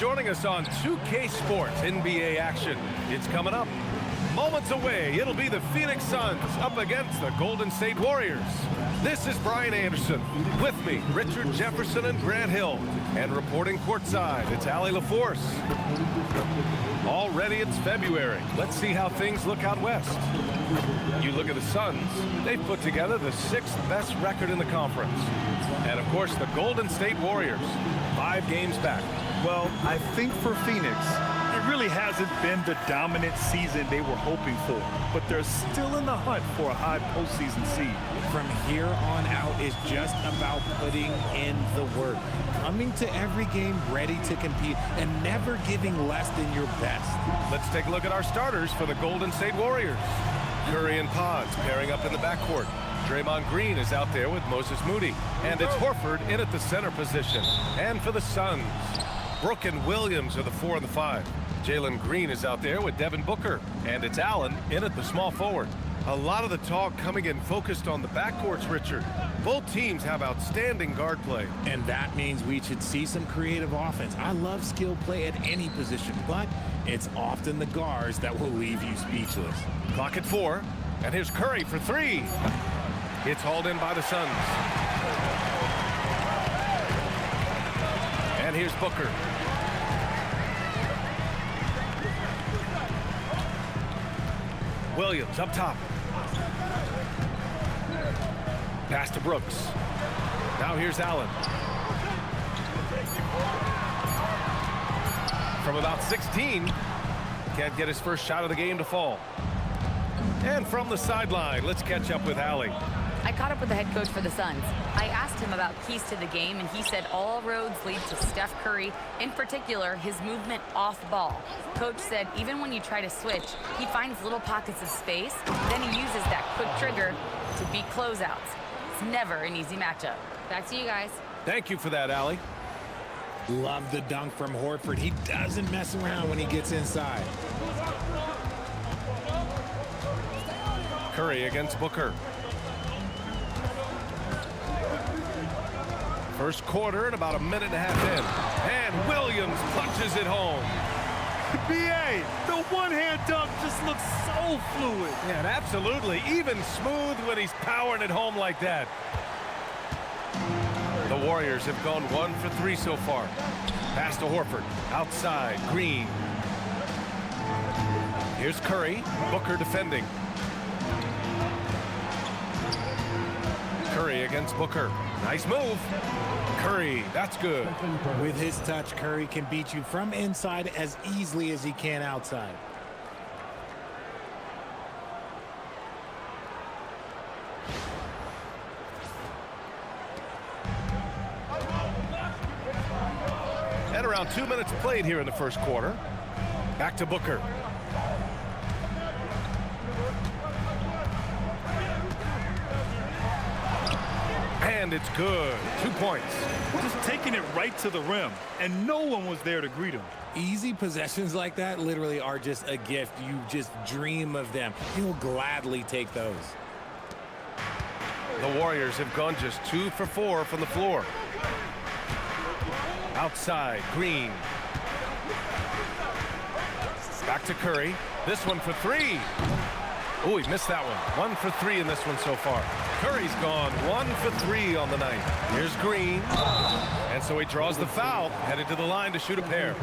joining us on 2K Sports NBA action. It's coming up. Moments away, it'll be the Phoenix Suns up against the Golden State Warriors. This is Brian Anderson. With me, Richard Jefferson and Grant Hill. And reporting courtside, it's Allie LaForce. Already it's February. Let's see how things look out west. You look at the Suns, they've put together the 6th best record in the conference. And of course, the Golden State Warriors, 5 games back. Well, I think for Phoenix, it really hasn't been the dominant season they were hoping for, but they're still in the hunt for a high postseason seed. From here on out is just about putting in the work, coming to every game ready to compete, and never giving less than your best. Let's take a look at our starters for the Golden State Warriors. Curry and Pods pairing up in the backcourt. Draymond Green is out there with Moses Moody, and it's Horford in at the center position. And for the Suns, Brook and Williams are the 4 and the 5. Jalen Green is out there with Devin Booker, and it's Allen in at the small forward. A lot of the talk coming in focused on the backcourts, Richard. Both teams have outstanding guard play. And that means we should see some creative offense. I love skill play at any position, but it's often the guards that will leave you speechless. Clock at 4, and here's Curry for 3. It's hauled in by the Suns. And here's Booker. Williams up top. Pass to Brooks. Now here's Allen. From about 16, can't get his first shot of the game to fall. And from the sideline, let's catch up with Allie. I caught up with the head coach for the Suns. I asked him about keys to the game, and he said all roads lead to Steph Curry, in particular, his movement off ball. Coach said even when you try to switch, he finds little pockets of space, then he uses that quick trigger to beat closeouts. It's never an easy matchup. Back to you guys. Thank you for that, Allie. Love the dunk from Horford. He doesn't mess around when he gets inside. Curry against Booker. First quarter and about a minute and a half in. And Williams punches it home. B.A., the one-hand dunk just looks so fluid. Yeah, and absolutely. Even smooth when he's powering it home like that. The Warriors have gone 1 for 3 so far. Pass to Horford. Outside, Green. Here's Curry. Booker defending. Curry against Booker. Nice move. Curry, that's good. With his touch, Curry can beat you from inside as easily as he can outside. And around 2 minutes played here in the first quarter. Back to Booker. And it's good. 2 points. Just taking it right to the rim, and no one was there to greet him. Easy possessions like that literally are just a gift. You just dream of them. You'll gladly take those. The Warriors have gone just 2 for 4 from the floor. Outside, Green. Back to Curry. This one for 3. Oh, he missed that one. 1 for 3 in this one so far. Curry's gone 1 for 3 on the night. Here's Green. And so he draws the foul, headed to the line to shoot a pair.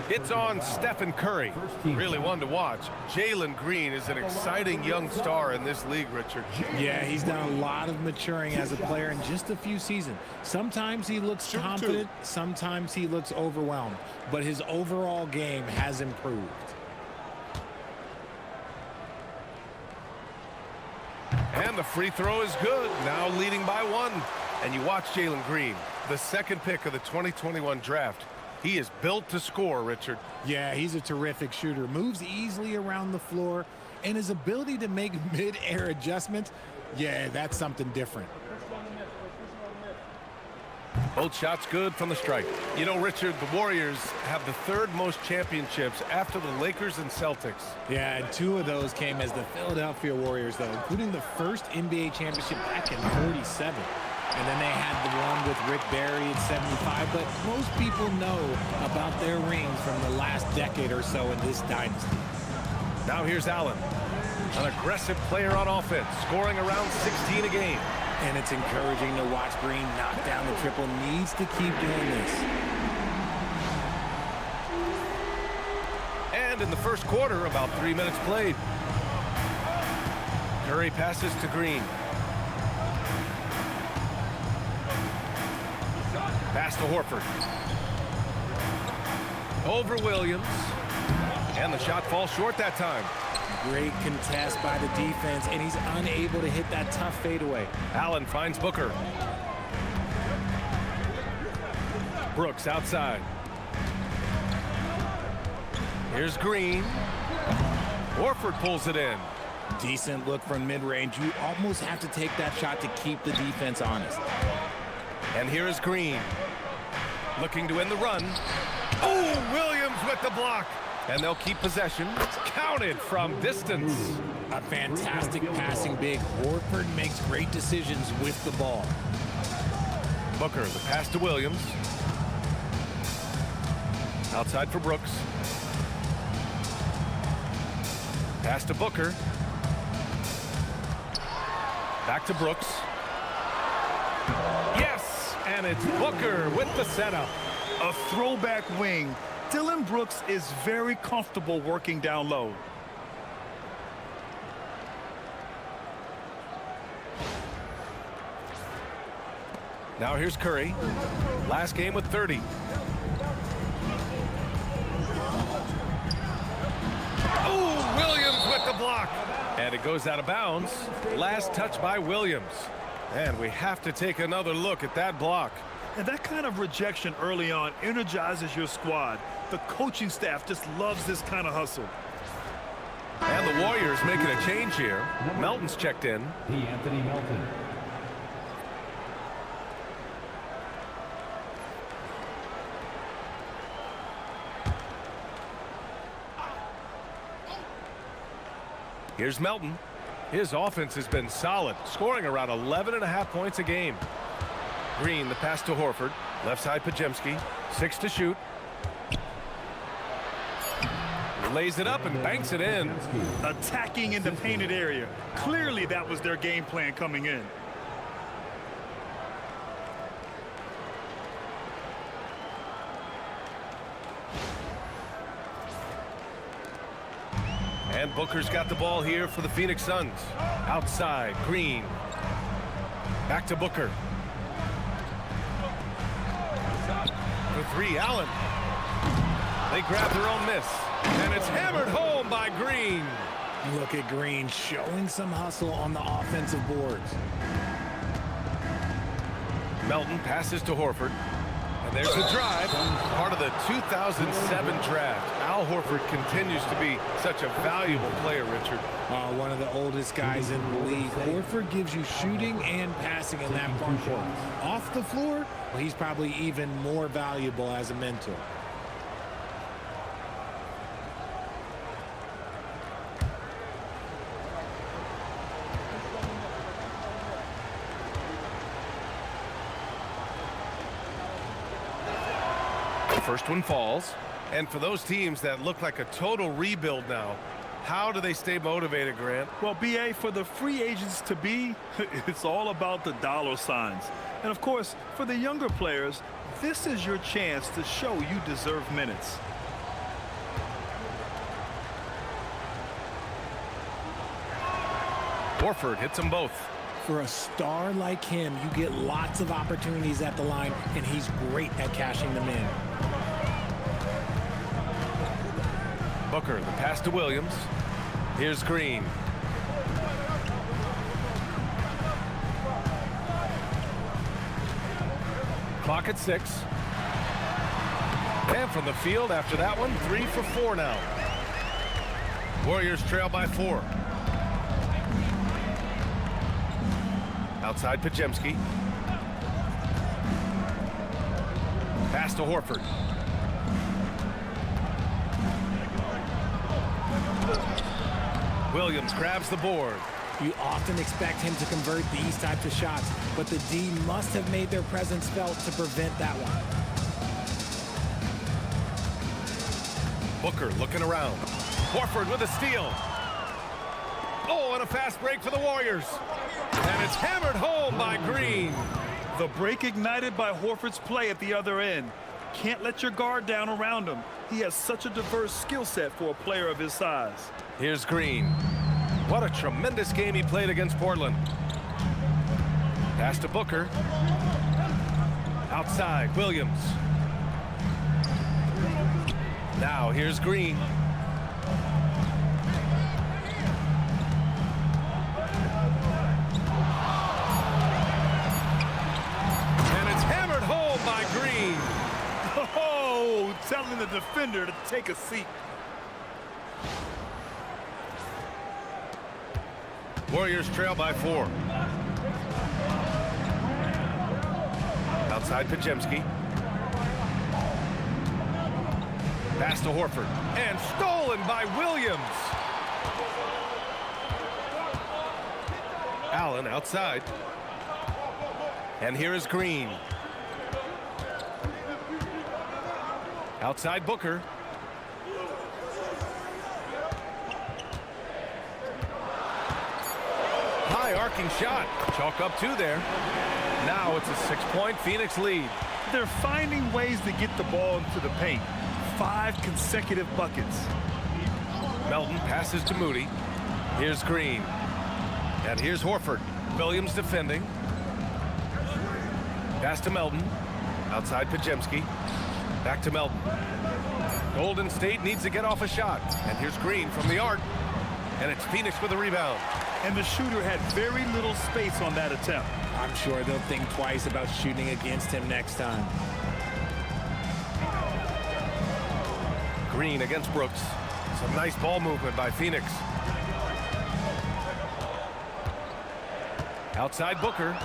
It's on Stephen Curry. Really one to watch. Jalen Green is an exciting young star in this league, Richard. Yeah, he's done a lot of maturing as a player in just a few seasons. Sometimes he looks confident, sometimes he looks overwhelmed, but his overall game has improved. And the free throw is good. Now leading by 1. And you watch Jalen Green, the 2nd pick of the 2021 draft. He is built to score, Richard. Yeah, he's a terrific shooter. Moves easily around the floor, and his ability to make mid-air adjustments, yeah, that's something different. Both shots good from the stripe. You know, Richard, the Warriors have the 3rd most championships after the Lakers and Celtics. Yeah, and 2 of those came as the Philadelphia Warriors, though, including the first NBA championship back in '47. And then they had the one with Rick Barry at 75. But most people know about their rings from the last decade or so in this dynasty. Now here's Allen, an aggressive player on offense, scoring around 16 a game. And it's encouraging to watch Green knock down the triple. Needs to keep doing this. And in the first quarter, about 3 minutes played. Curry passes to Green. Pass to Horford. Over Williams. And the shot falls short that time. Great contest by the defense, and he's unable to hit that tough fadeaway. Allen finds Booker. Brooks outside. Here's Green. Horford pulls it in. Decent look from mid-range. You almost have to take that shot to keep the defense honest. And here is Green. Looking to end the run. Oh, Williams with the block. And they'll keep possession. Counted from distance. A fantastic passing big. Horford makes great decisions with the ball. Booker, the pass to Williams. Outside for Brooks. Pass to Booker. Back to Brooks. Yes! And it's Booker with the setup. A throwback wing. Dillon Brooks is very comfortable working down low. Now here's Curry. Last game with 30. Oh, Williams with the block. And it goes out of bounds. Last touch by Williams. And we have to take another look at that block. And that kind of rejection early on energizes your squad. The coaching staff just loves this kind of hustle. And the Warriors making a change here. Melton's checked in. Anthony Melton. Here's Melton. His offense has been solid, scoring around 11.5 points a game. Green, the pass to Horford. Left side, Porzingis. 6 to shoot. Lays it up and banks it in. Attacking in the painted area. Clearly that was their game plan coming in. And Booker's got the ball here for the Phoenix Suns. Outside, Green. Back to Booker. For three, Allen. They grab their own miss. And it's hammered home by Green. Look at Green showing some hustle on the offensive boards. Melton passes to Horford. And there's the drive. Part of the 2007 draft. Al Horford continues to be such a valuable player, Richard. One of the oldest guys in the league. Horford gives you shooting and passing in that front court. Off the floor, well, he's probably even more valuable as a mentor. First one falls. And for those teams that look like a total rebuild now, how do they stay motivated, Grant? Well, BA, for the free agents to be, it's all about the dollar signs. And of course, for the younger players, this is your chance to show you deserve minutes. Horford hits them both. For a star like him, you get lots of opportunities at the line, and he's great at cashing them in. Booker, the pass to Williams. Here's Green. Clock at 6. And from the field after that one, 3 for 4 now. Warriors trail by 4. Outside Porzingis. Pass to Horford. Williams grabs the board. You often expect him to convert these types of shots, but the D must have made their presence felt to prevent that one. Booker looking around. Horford with a steal. Oh, and a fast break for the Warriors. And it's hammered home by Green. The break ignited by Horford's play at the other end. Can't let your guard down around him. He has such a diverse skill set for a player of his size. Here's Green. What a tremendous game he played against Portland. Pass to Booker. Outside, Williams. Now here's Green. And it's hammered home by Green. Oh, telling the defender to take a seat. Warriors trail by 4. Outside Porzingis. Pass to Horford. And stolen by Williams. Allen outside. And here is Green. Outside Booker. High arcing shot. Chalk up 2 there. Now it's a 6-point Phoenix lead. They're finding ways to get the ball into the paint. 5 consecutive buckets. Melton passes to Moody. Here's Green. And here's Horford. Williams defending. Pass to Melton. Outside Porzingis. Back to Melton. Golden State needs to get off a shot. And here's Green from the arc. And it's Phoenix with a rebound. And the shooter had very little space on that attempt. I'm sure they'll think twice about shooting against him next time. Green against Brooks. Some nice ball movement by Phoenix. Outside Booker.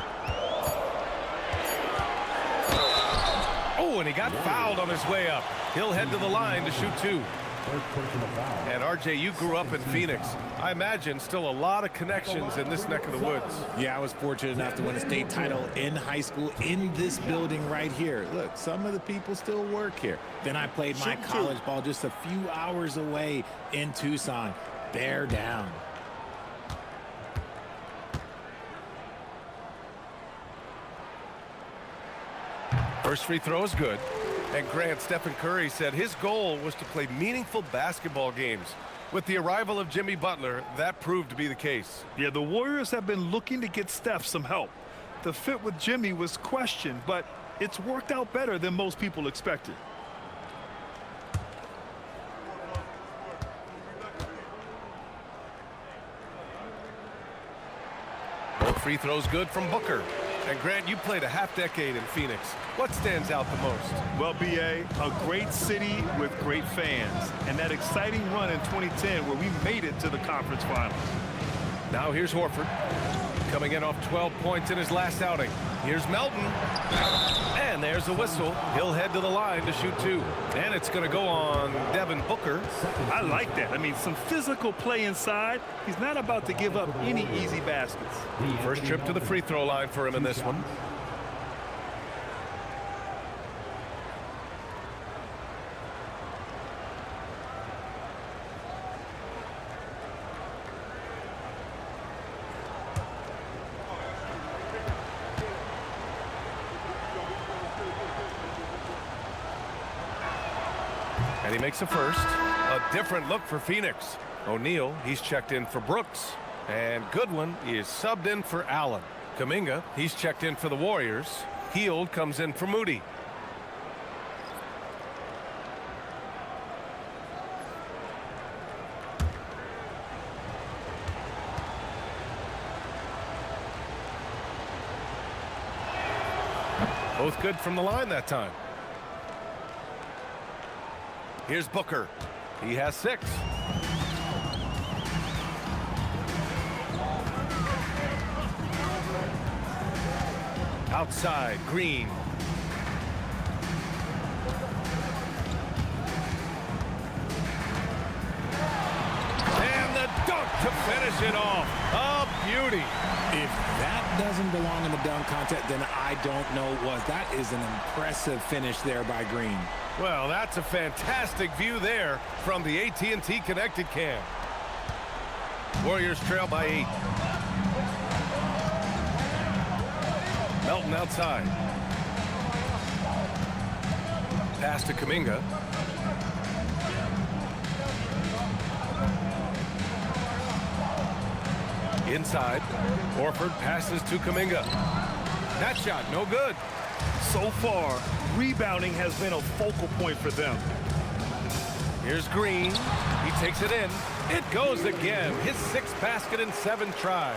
Oh, and he got fouled on his way up. He'll head to the line to shoot 2. And RJ, you grew up in Phoenix. I imagine still a lot of connections in this neck of the woods. Yeah, I was fortunate enough to win a state title in high school in this building right here. Look, some of the people still work here. Then I played my college ball just a few hours away in Tucson. Bear down. First free throw is good. And Grant, Stephen Curry said his goal was to play meaningful basketball games. With the arrival of Jimmy Butler, that proved to be the case. Yeah, the Warriors have been looking to get Steph some help. The fit with Jimmy was questioned, but it's worked out better than most people expected. Both free throws good from Booker. And Grant, you played a half-decade in Phoenix. What stands out the most? Well, B.A., a great city with great fans. And that exciting run in 2010 where we made it to the conference finals. Now here's Horford. Coming in off 12 points in his last outing. Here's Melton. And there's the whistle. He'll head to the line to shoot 2. And it's going to go on Devin Booker. I like that. I mean, some physical play inside. He's not about to give up any easy baskets. First trip to the free throw line for him in this one. And he makes a first. A different look for Phoenix. O'Neal, he's checked in for Brooks. And Goodwin is subbed in for Allen. Kuminga, he's checked in for the Warriors. Hield comes in for Moody. Both good from the line that time. Here's Booker. He has 6. Outside, Green. And the dunk to finish it off. A beauty. If that doesn't belong in the dunk contest, then I don't know what. That is an impressive finish there by Green. Well, that's a fantastic view there from the AT&T Connected Cam. Warriors trail by 8. Melton outside. Pass to Kuminga. Inside. Horford passes to Kuminga. That shot, no good. So far, rebounding has been a focal point for them. Here's Green. He takes it in. It goes again. His 6th basket in 7 tries.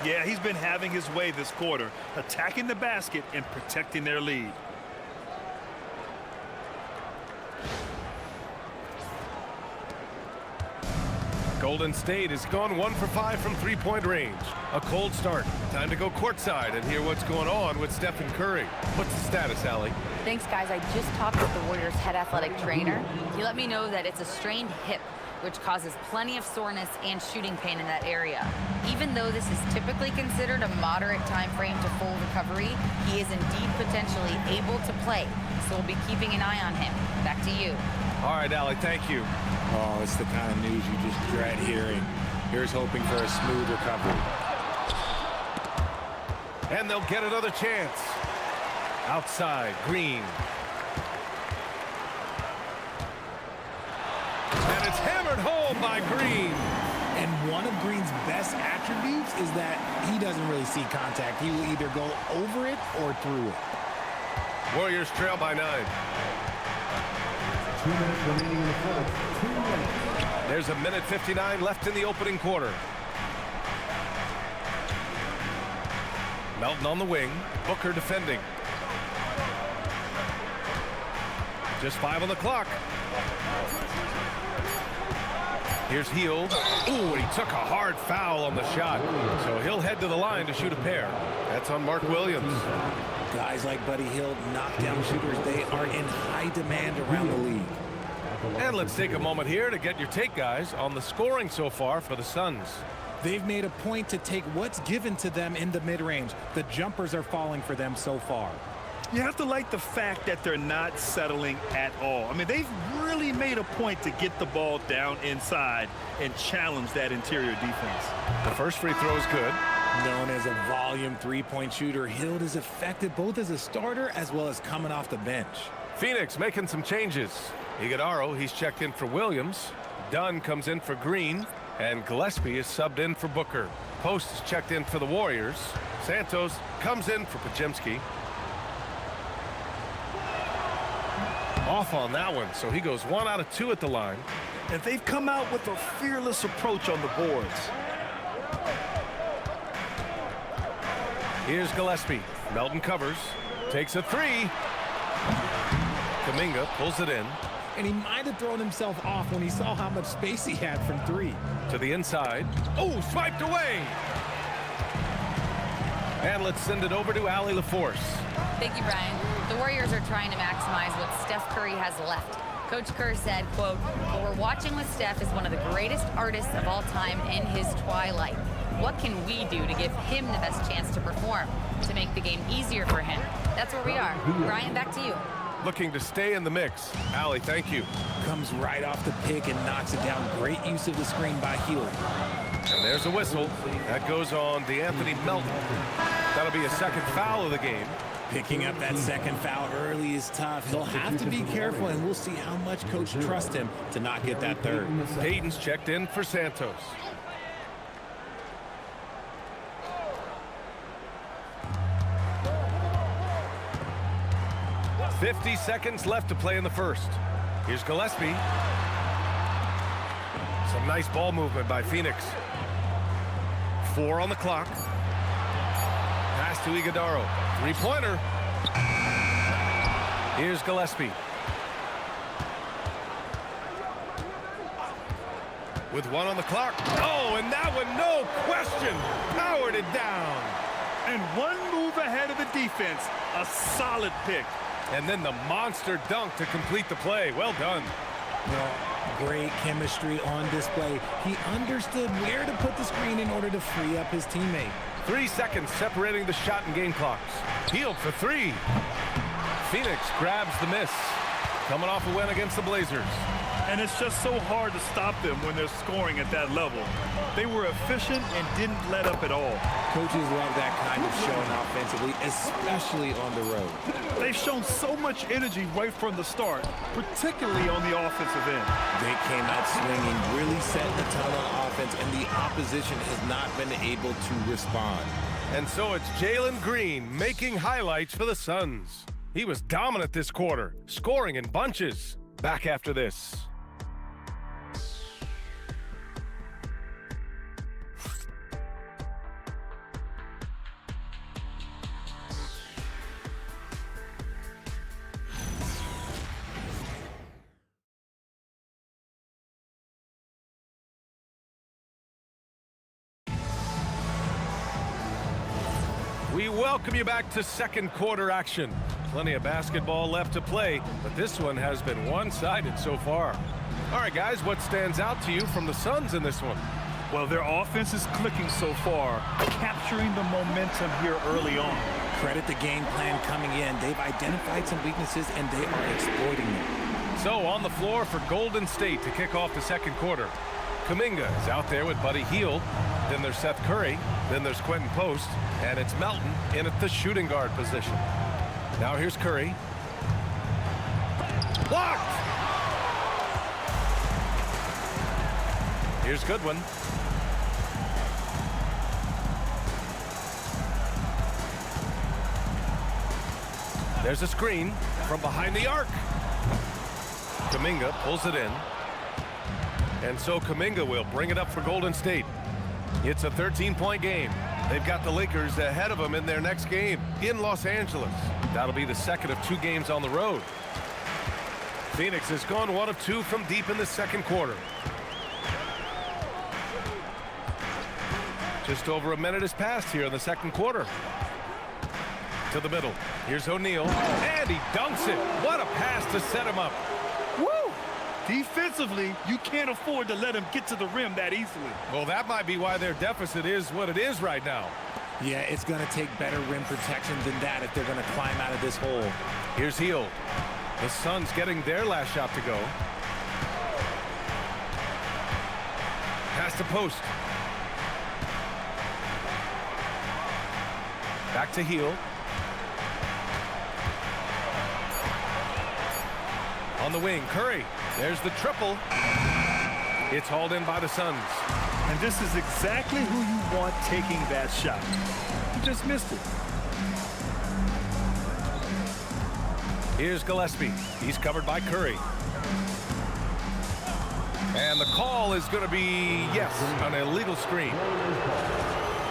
Yeah, he's been having his way this quarter, attacking the basket and protecting their lead. Golden State has gone 1 for 5 from three-point range. A cold start. Time to go courtside and hear what's going on with Stephen Curry. What's the status, Allie? Thanks, guys. I just talked with the Warriors' head athletic trainer. He let me know that it's a strained hip, which causes plenty of soreness and shooting pain in that area. Even though this is typically considered a moderate time frame to full recovery, he is indeed potentially able to play. So we'll be keeping an eye on him. Back to you. All right, Allie, thank you. Oh, it's the kind of news you just dread hearing. Here's hoping for a smooth recovery. And they'll get another chance. Outside, Green. And it's hammered home by Green. And one of Green's best attributes is that he doesn't really see contact. He will either go over it or through it. Warriors trail by 9. 2 minutes remaining in the fourth. 2 minutes. There's a minute 59 left in the opening quarter. Melton on the wing. Booker defending. Just 5 on the clock. Here's Hield. Ooh, and he took a hard foul on the shot. So he'll head to the line to shoot a pair. That's on Mark Williams. Guys like Buddy Hield, knockdown shooters, they are in high demand around the league. And let's take a moment here to get your take, guys, on the scoring so far for the Suns. They've made a point to take what's given to them in the mid-range. The jumpers are falling for them so far. You have to like the fact that they're not settling at all. I mean, they've really made a point to get the ball down inside and challenge that interior defense. The first free throw is good. Known as a volume three-point shooter, Hield is effective both as a starter as well as coming off the bench. Phoenix making some changes. Iguodaro, he's checked in for Williams. Dunn comes in for Green. And Gillespie is subbed in for Booker. Post is checked in for the Warriors. Santos comes in for Porzingis. Off on that one, so he goes 1 out of 2 at the line. And they've come out with a fearless approach on the boards. Here's Gillespie. Melton covers. Takes a 3. Kuminga pulls it in. And he might have thrown himself off when he saw how much space he had from 3. To the inside. Oh, swiped away. And let's send it over to Allie LaForce. Thank you, Brian. The Warriors are trying to maximize what Steph Curry has left. Coach Kerr said, quote, "What we're watching with Steph is one of the greatest artists of all time in his twilight. What can we do to give him the best chance to perform, to make the game easier for him?" That's where we are. Brian, back to you. Looking to stay in the mix. Allie, thank you. Comes right off the pick and knocks it down. Great use of the screen by Hield. And there's a whistle. That goes on DeAnthony Melton. That'll be a second foul of the game. Picking up that second foul early is tough. He'll have to be careful, and we'll see how much coach trusts him to not get that third. Payton's checked in for Santos. .50 seconds left to play in the first. Here's Gillespie. Some nice ball movement by Phoenix. 4 on the clock. Pass to Iguodaro. Three-pointer. Here's Gillespie. With 1 on the clock. Oh, and that one, no question, powered it down. And 1 move ahead of the defense. A solid pick. And then the monster dunk to complete the play. Well done. Well, Great chemistry on display. He understood where to put the screen in order to free up his teammate. 3 seconds separating the shot and game clocks. Hield for three. Phoenix grabs the miss. Coming off a win against the Blazers. And it's just so hard to stop them when they're scoring at that level. They were efficient and didn't let up at all. Coaches love that kind of showing offensively, especially on the road. They've shown so much energy right from the start, particularly on the offensive end. They came out swinging, really setting the tone on offense, and the opposition has not been able to respond. And so it's Jalen Green making highlights for the Suns. He was dominant this quarter, scoring in bunches. Back after this. We welcome you back to second quarter action. Plenty of basketball left to play, but this one has been one-sided so far. All right, guys, what stands out to you from the Suns in this one? Well, their offense is clicking so far, capturing the momentum here early on. Credit the game plan coming in. They've identified some weaknesses, and they are exploiting them. So on the floor for Golden State to kick off the second quarter. Kuminga is out there with Buddy Hield. Then there's Seth Curry. Then there's Quentin Post. And it's Melton in at the shooting guard position. Now here's Curry. Blocked! Here's Goodwin. There's a screen from behind the arc. Kuminga pulls it in. And so Kuminga will bring it up for Golden State. It's a 13-point game. They've got the Lakers ahead of them in their next game in Los Angeles. That'll be the second of 2 games on the road. Phoenix has gone 1 of 2 from deep in the second quarter. Just over a minute has passed here in the second quarter. To the middle. Here's O'Neal. And he dunks it. What a pass to set him up. Woo! Defensively, you can't afford to let him get to the rim that easily. Well, that might be why their deficit is what it is right now. Yeah, it's going to take better rim protection than that if they're going to climb out of this hole. Here's Hield. The Suns getting their last shot to go. Pass to Post. Back to Hield. On the wing, Curry. There's the triple. It's hauled in by the Suns. And this is exactly who you want taking that shot. You just missed it. Here's Gillespie. He's covered by Curry. And the call is going to be, yes, an illegal screen.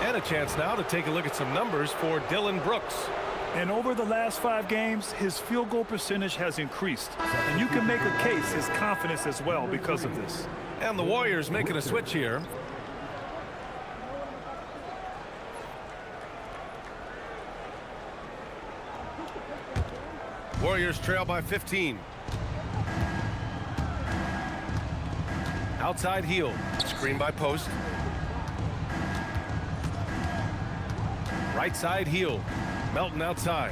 And a chance now to take a look at some numbers for Dillon Brooks. And over the last 5 games, his field goal percentage has increased. And you can make a case his confidence as well because of this. And the Warriors making a switch here. Warriors trail by 15. Outside Hield. Screen by Post. Right side Hield. Melton outside.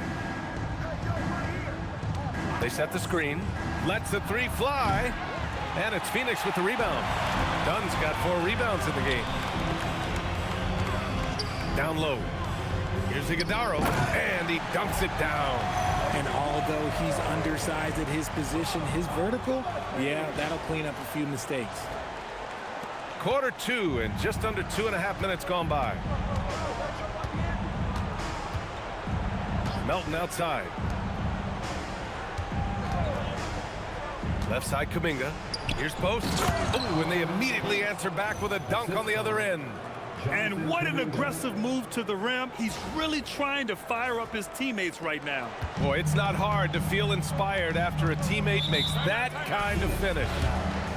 They set the screen. Lets the 3 fly. And it's Phoenix with the rebound. Dunn's got 4 rebounds in the game. Down low. Here's Iguodala. And he dunks it down. And although he's undersized at his position, his vertical, yeah, that'll clean up a few mistakes. Quarter 2 and just under 2.5 minutes gone by. Melton outside. Left side Kuminga. Here's Post. Oh, and they immediately answer back with a dunk on the other end. And what an aggressive move to the rim. He's really trying to fire up his teammates right now. Boy, it's not hard to feel inspired after a teammate makes that kind of finish.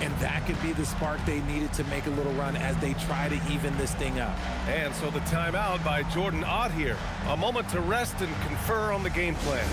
And that could be the spark they needed to make a little run as they try to even this thing up. And so the timeout by Jordan Ott here. A moment to rest and confer on the game plan.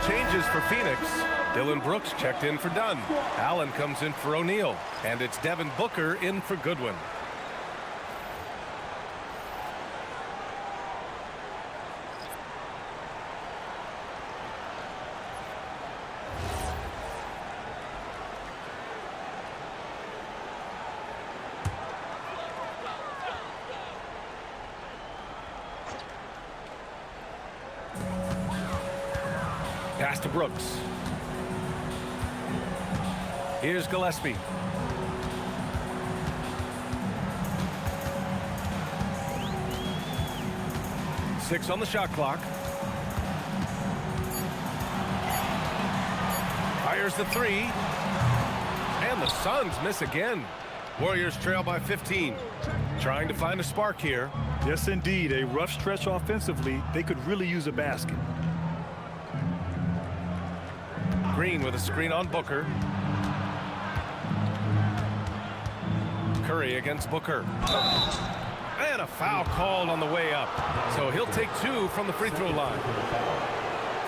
changes for Phoenix. Dillon Brooks checked in for Dunn. Allen comes in for O'Neal. And it's Devin Booker in for Goodwin. Pass to Brooks. Here's Gillespie. Six on the shot clock. Fires the three. And the Suns miss again. Warriors trail by 15. Trying to find a spark here. Yes, indeed. A rough stretch offensively. They could really use a basket. Green with a screen on Booker. Curry against Booker. And a foul called on the way up. So he'll take two from the free throw line.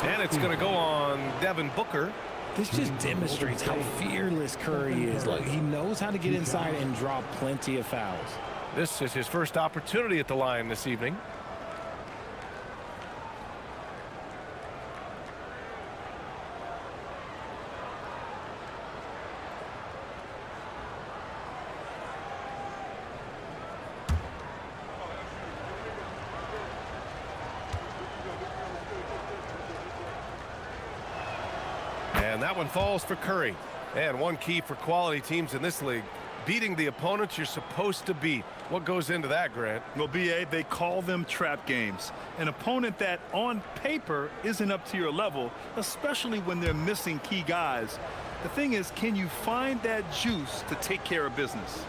And it's going to go on Devin Booker. This just demonstrates how fearless Curry is. Like, he knows how to get inside and draw plenty of fouls. This is his first opportunity at the line this evening. And that one falls for Curry. And one key for quality teams in this league, beating the opponents you're supposed to beat. What goes into that, Grant? Well, B.A., they call them trap games. An opponent that on paper isn't up to your level, especially when they're missing key guys. The thing is, can you find that juice to take care of business?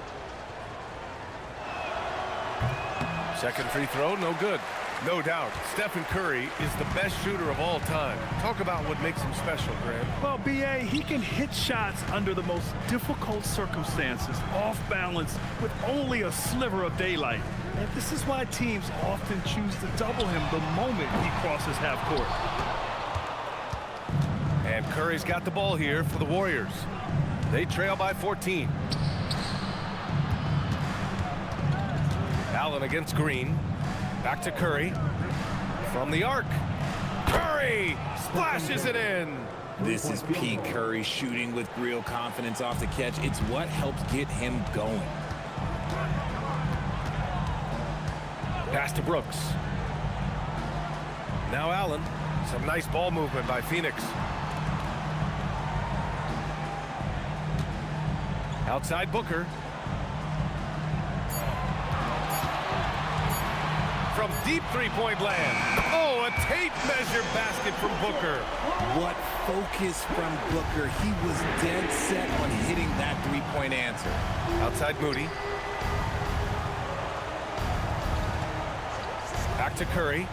Second free throw, no good. No doubt, Stephen Curry is the best shooter of all time. Talk about what makes him special, Grant. Well, B.A., he can hit shots under the most difficult circumstances, off balance, with only a sliver of daylight. And this is why teams often choose to double him the moment he crosses half court. And Curry's got the ball here for the Warriors. They trail by 14. Allen against Green. Back to Curry. From the arc. Curry splashes it in. This is Pete Curry shooting with real confidence off the catch. It's what helps get him going. Pass to Brooks. Now Allen. Some nice ball movement by Phoenix. Outside Booker. From deep three-point land. Oh, a tape measure basket from Booker. What focus from Booker. He was dead set on hitting that three-point answer. Outside Moody. Back to Curry.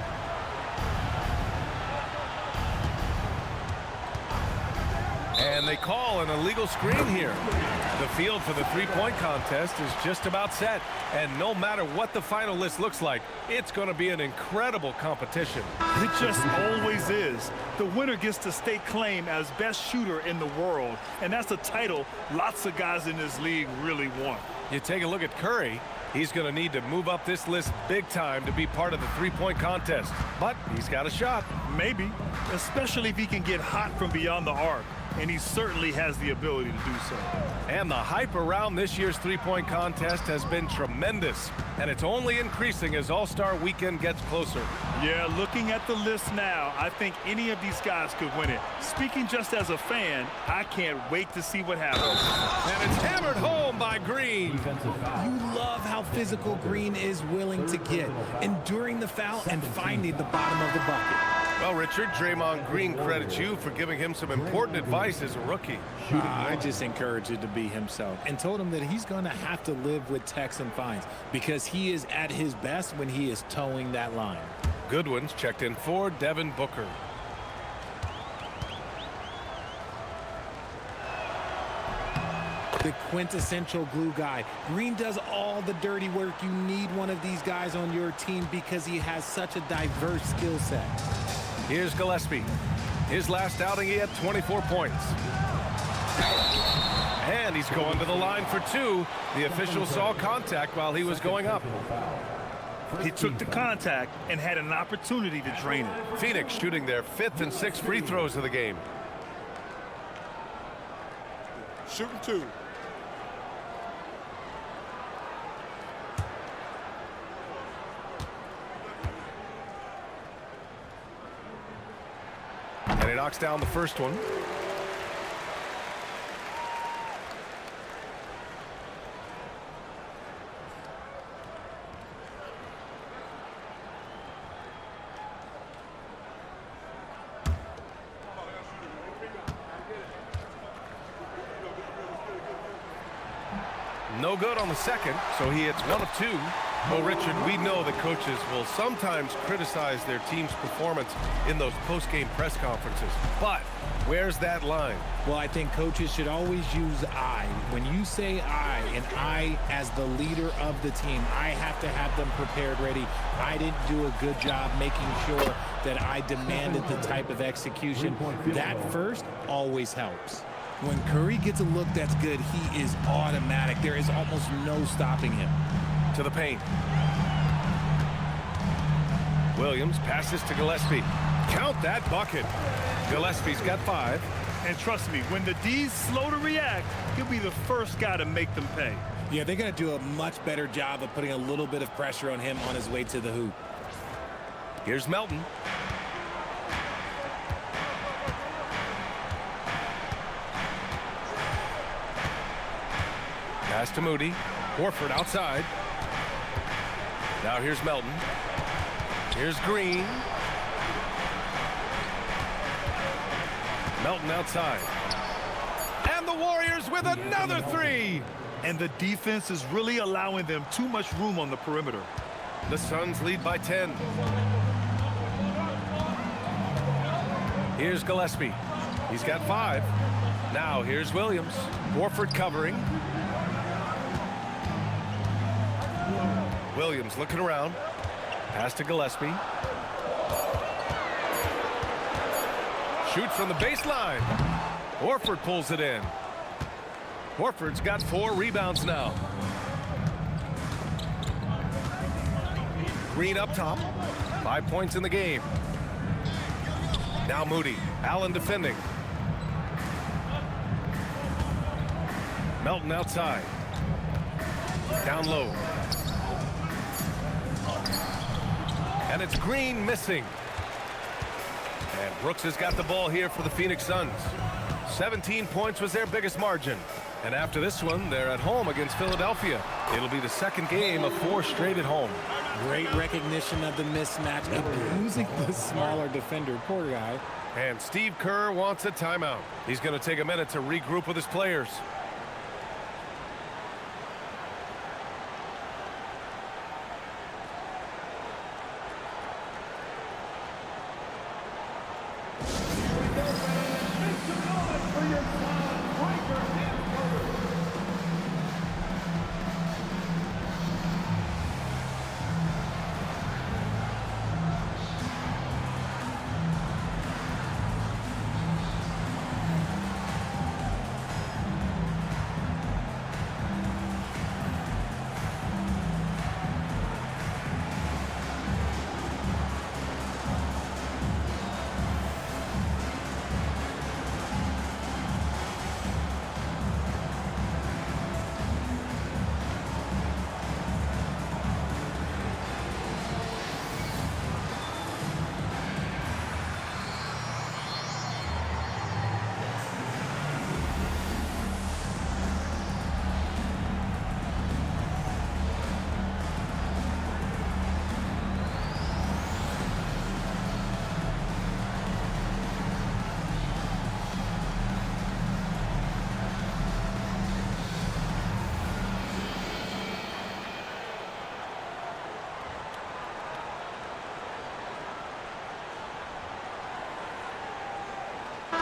And they call an illegal screen here. The field for the three-point contest is just about set. And no matter what the final list looks like, it's going to be an incredible competition. It just always is. The winner gets to stake claim as best shooter in the world. And that's a title lots of guys in this league really want. You take a look at Curry. He's going to need to move up this list big time to be part of the three-point contest. But he's got a shot. Maybe, especially if he can get hot from beyond the arc. And he certainly has the ability to do so. And the hype around this year's three-point contest has been tremendous. And it's only increasing as All-Star Weekend gets closer. Yeah, looking at the list now, I think any of these guys could win it. Speaking just as a fan, I can't wait to see what happens. And it's hammered home by Green. You love how physical Green is willing to get, enduring the foul and finding the bottom of the bucket. Well, Richard, Draymond Green credits you for giving him some important advice as a rookie. I just encouraged him to be himself and told him that he's going to have to live with Texan fines because he is at his best when he is towing that line. Goodwin's checked in for Devin Booker. The quintessential glue guy. Green does all the dirty work. You need one of these guys on your team because he has such a diverse skill set. Here's Gillespie. His last outing, he had 24 points. And he's going to the line for two. The official saw contact while he was going up. He took the contact and had an opportunity to drain it. Phoenix shooting their 5th and 6th free throws of the game. Shooting two. And he knocks down the first one. No good on the second, so he hits 1 of 2. Well, Richard, we know that coaches will sometimes criticize their team's performance in those post-game press conferences. But where's that line? Well, I think coaches should always use I. When you say I, and I as the leader of the team, I have to have them prepared ready. I didn't do a good job making sure that I demanded the type of execution. That first always helps. When Curry gets a look that's good, he is automatic. There is almost no stopping him. To the paint. Williams passes to Gillespie. Count that bucket. Gillespie's got 5. And trust me, when the D's slow to react, he'll be the first guy to make them pay. Yeah, they're going to do a much better job of putting a little bit of pressure on him on his way to the hoop. Here's Melton. Pass to Moody. Horford outside. Now here's Melton. Here's Green. Melton outside. And the Warriors with another 3. And the defense is really allowing them too much room on the perimeter. The Suns lead by 10. Here's Gillespie. He's got 5. Now here's Williams. Horford covering. Williams looking around. Pass to Gillespie. Shoots from the baseline. Horford pulls it in. Horford's got 4 rebounds now. Green up top. 5 points in the game. Now Moody. Allen defending. Melton outside. Down low. And it's Green missing. And Brooks has got the ball here for the Phoenix Suns. 17 points was their biggest margin. And after this one, they're at home against Philadelphia. It'll be the second game of 4 straight at home. Great recognition of the mismatch, abusing the smaller defender. Poor guy. And Steve Kerr wants a timeout. He's going to take a minute to regroup with his players.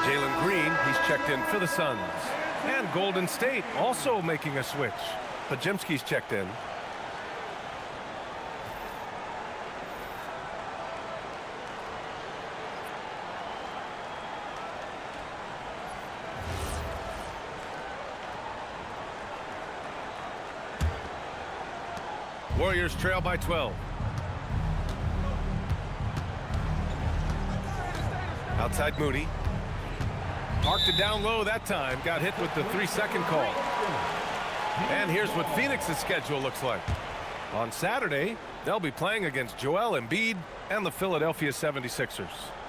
Jalen Green, he's checked in for the Suns. And Golden State also making a switch. Porzingis checked in. Warriors trail by 12. Outside Moody. Parked it down low that time. Got hit with the 3-second call. And here's what Phoenix's schedule looks like. On Saturday, they'll be playing against Joel Embiid and the Philadelphia 76ers.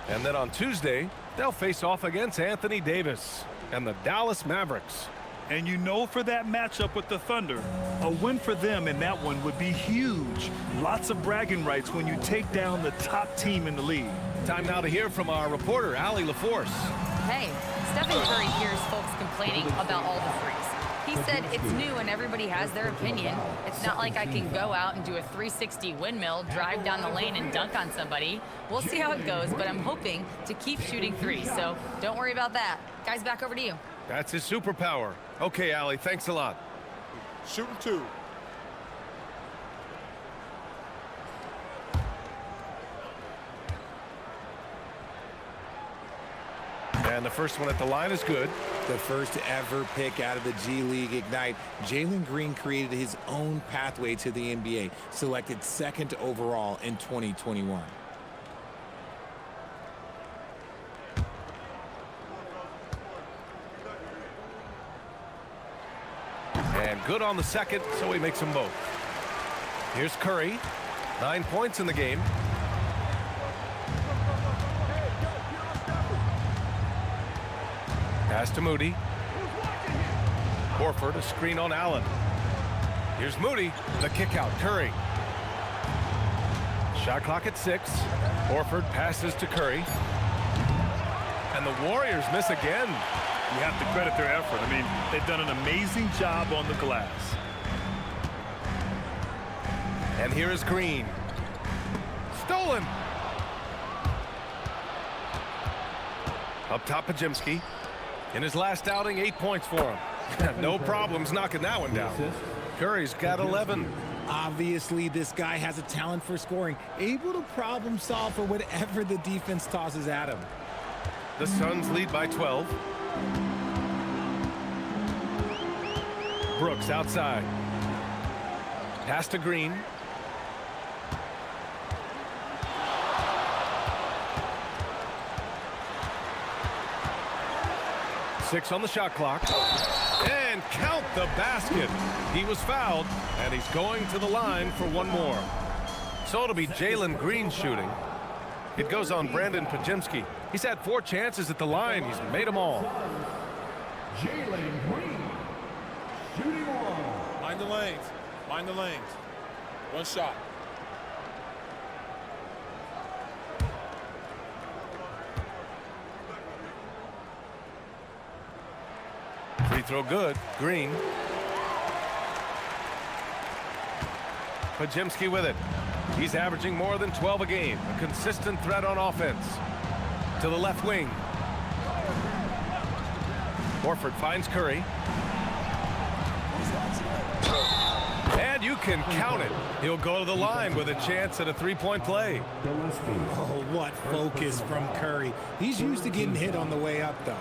And then on Tuesday, they'll face off against Anthony Davis and the Dallas Mavericks. And you know, for that matchup with the Thunder, a win for them in that one would be huge. Lots of bragging rights when you take down the top team in the league. Time now to hear from our reporter, Allie LaForce. Hey, Stephen Curry hears folks complaining about all the threes. He said it's new and everybody has their opinion. It's not like I can go out and do a 360 windmill, drive down the lane and dunk on somebody. We'll see how it goes, but I'm hoping to keep shooting threes, so don't worry about that. Guys, back over to you. That's his superpower. Okay, Allie, thanks a lot. Shooting 2. And the first one at the line is good. The first ever pick out of the G League Ignite, Jalen Green created his own pathway to the NBA, selected 2nd overall in 2021. And good on the second, so he makes them both. Here's Curry. 9 points in the game. Pass to Moody. Horford, a screen on Allen. Here's Moody, the kick out. Curry. Shot clock at 6. Horford passes to Curry. And the Warriors miss again. You have to credit their effort. I mean, they've done an amazing job on the glass. And here is Green. Stolen. Up top, Porzingis. In his last outing, 8 points for him. No problems knocking that one down. Curry's got 11. Obviously, this guy has a talent for scoring, able to problem solve for whatever the defense tosses at him. The Suns lead by 12. Brooks outside. Pass to Green. Six on the shot clock. And count the basket. He was fouled, and he's going to the line for one more. So it'll be Jalen Green shooting. It goes on Brandon Porzingis. He's had 4 chances at the line. He's made them all. Jalen Green, shooting 1. Mind the lanes. Mind the lanes. One shot. Free throw good. Green. Porzingis with it. He's averaging more than 12 a game. A consistent threat on offense. To the left wing. Horford finds Curry. And you can count it. He'll go to the line with a chance at a 3-point play. Oh, what focus from Curry. He's used to getting hit on the way up, though.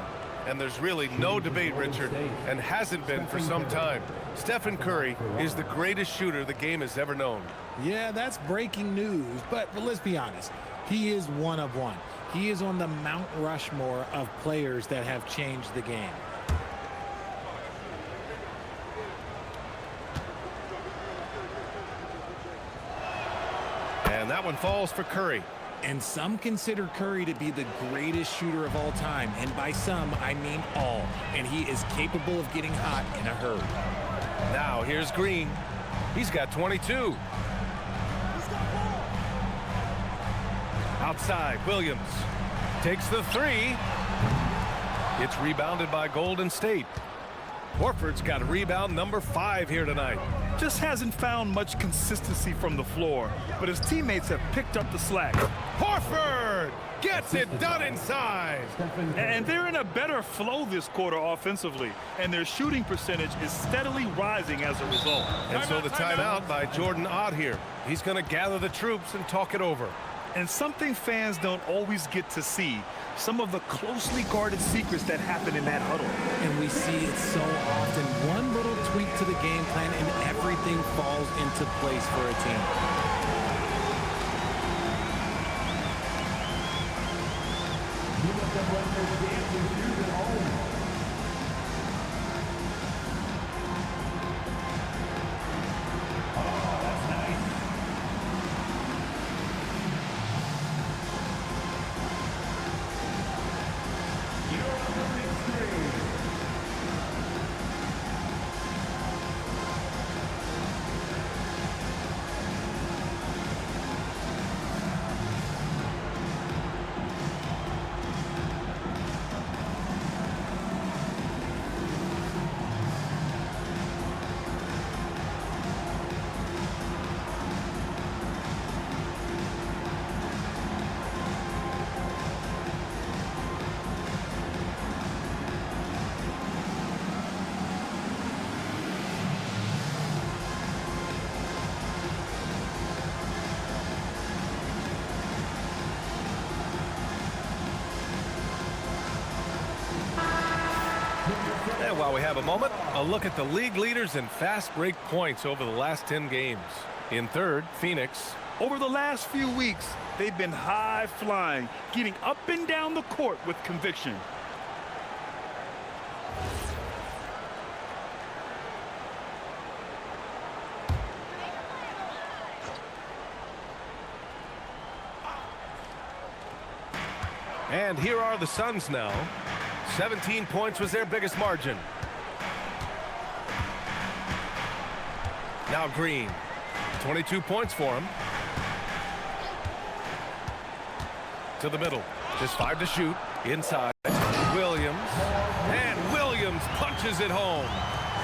And there's really no debate, Richard, and hasn't been for some time. Stephen Curry is the greatest shooter the game has ever known. Yeah, that's breaking news, but let's be honest. He is one of one. He is on the Mount Rushmore of players that have changed the game. And that one falls for Curry. And some consider Curry to be the greatest shooter of all time. And by some, I mean all. And he is capable of getting hot in a hurry. Now here's Green. He's got 22. Outside, Williams takes the 3. It's rebounded by Golden State. Horford's got rebound number 5 here tonight. Just hasn't found much consistency from the floor, but his teammates have picked up the slack. Horford gets it done inside. And they're in a better flow this quarter offensively, and their shooting percentage is steadily rising as a result. And so the timeout by Jordan Ott here. He's going to gather the troops and talk it over. And something fans don't always get to see, some of the closely guarded secrets that happen in that huddle. And we see it so often. One little tweak to the game plan and everything everything falls into place for a team. You let them run their dancing shoes at home. Oh, that's nice. You're on the big screen. And while we have a moment, a look at the league leaders in fast break points over the last 10 games. In third, Phoenix. Over the last few weeks, they've been high-flying, getting up and down the court with conviction. And here are the Suns now. 17 points was their biggest margin. Now Green. 22 points for him. To the middle. Just 5 to shoot. Inside. Williams. And Williams punches it home.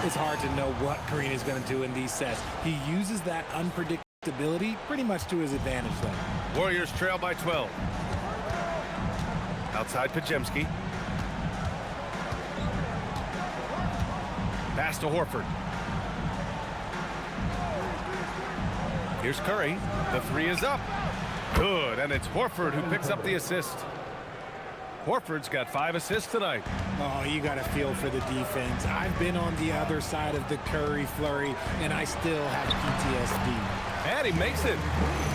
It's hard to know what Green is going to do in these sets. He uses that unpredictability pretty much to his advantage, though. Warriors trail by 12. Outside Porzingis. Pass to Horford. Here's Curry. The three is up. Good, and it's Horford who picks up the assist. Horford's got 5 assists tonight. Oh, you got to feel for the defense. I've been on the other side of the Curry flurry, and I still have PTSD. And he makes it.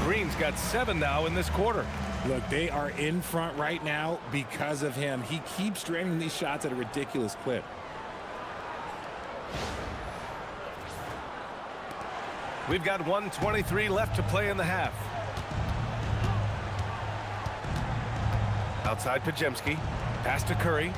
Green's got 7 now in this quarter. Look, they are in front right now because of him. He keeps draining these shots at a ridiculous clip. We've got 1:23 left to play in the half. Outside Porzingis. Pass to Curry.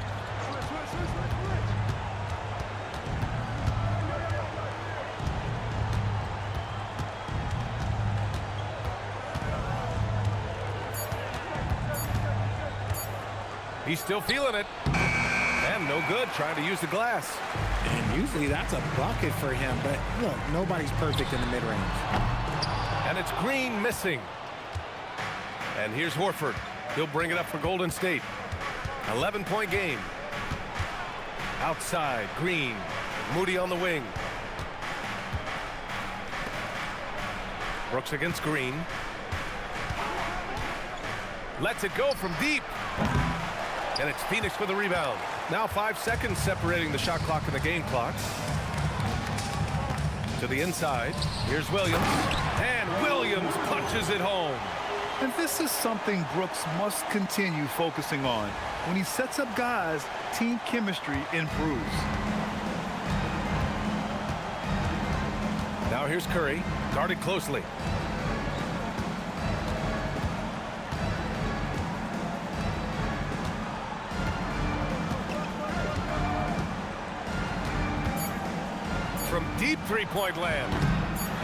He's still feeling it. And no good, trying to use the glass. And usually that's a bucket for him, but look, nobody's perfect in the mid-range. And it's Green missing. And here's Horford. He'll bring it up for Golden State. 11-point game. Outside, Green. Moody on the wing. Brooks against Green. Lets it go from deep. And it's Phoenix with the rebound. Now 5 seconds separating the shot clock and the game clock. To the inside. Here's Williams. And Williams punches it home. And this is something Brooks must continue focusing on. When he sets up guys, team chemistry improves. Now here's Curry. Guarded closely. From deep three-point land.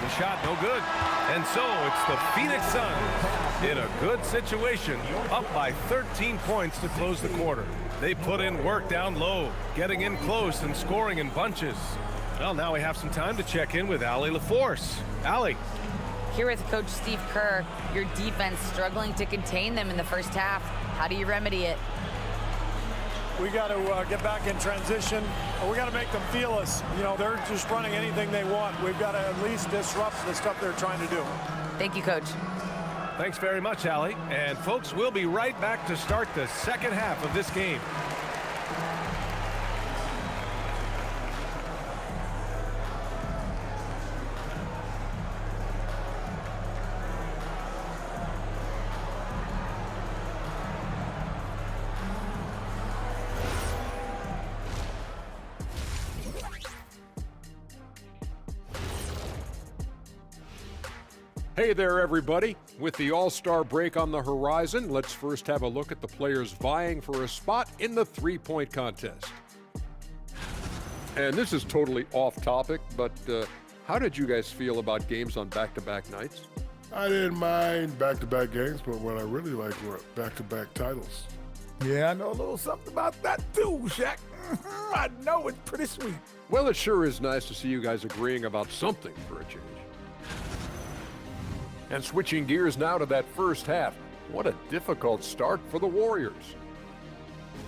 The shot no good. And so it's the Phoenix Suns in a good situation, up by 13 points to close the quarter. They put in work down low, getting in close and scoring in bunches. Well, now we have some time to check in with Allie LaForce. Allie. Here with Coach Steve Kerr, your defense struggling to contain them in the first half. How do you remedy it? We got to get back in transition. We got to make them feel us. You know, they're just running anything they want. We've got to at least disrupt the stuff they're trying to do. Thank you, Coach. Thanks very much, Allie. And folks, we'll be right back to start the second half of this game. Hey there, everybody. With the All-Star break on the horizon, let's first have a look at the players vying for a spot in the three-point contest. And this is totally off topic, but how did you guys feel about games on back-to-back nights? I didn't mind back-to-back games, but what I really liked were back-to-back titles. Yeah, I know a little something about that too, Shaq. I know it's pretty sweet. Well, it sure is nice to see you guys agreeing about something for a change. And switching gears now to that first half, what a difficult start for the Warriors.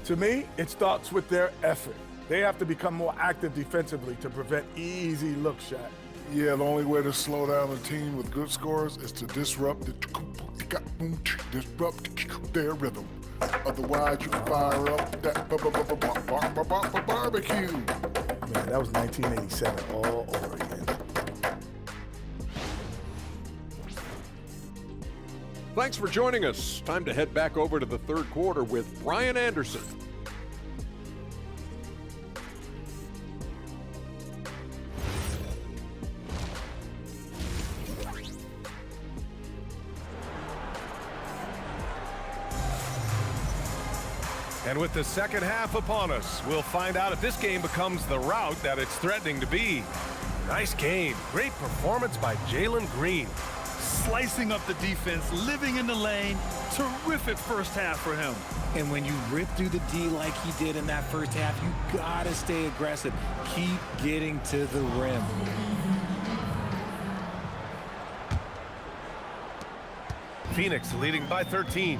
To me, it starts with their effort. They have to become more active defensively to prevent easy look shot. Yeah, the only way to slow down a team with good scores is to disrupt their rhythm. Otherwise, you can fire up that barbecue. Man, that was 1987 all over again. Thanks for joining us. Time to head back over to the third quarter with Brian Anderson. And with the second half upon us, we'll find out if this game becomes the rout that it's threatening to be. Nice game. Great performance by Jalen Green. Slicing up the defense, living in the lane. Terrific first half for him. And when you rip through the D like he did in that first half, you gotta stay aggressive. Keep getting to the rim. Phoenix leading by 13.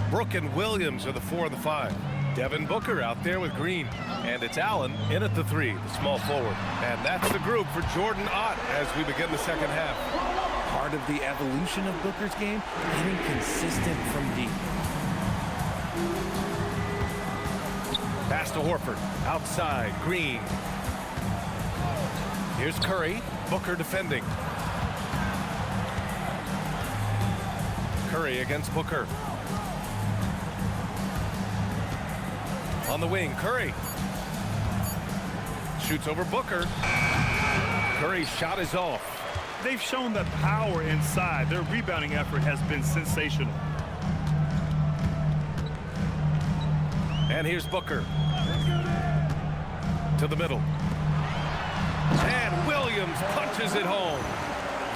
Brook and Williams are the 4 and the 5. Devin Booker out there with Green. And it's Allen in at the 3, the small forward. And that's the group for Jordan Ott as we begin the second half. Part of the evolution of Booker's game, getting consistent from deep. Pass to Horford. Outside, Green. Here's Curry. Booker defending. Curry against Booker. On the wing, Curry. Shoots over Booker. Curry's shot is off. They've shown the power inside. Their rebounding effort has been sensational. And here's Booker. To the middle. And Williams punches it home.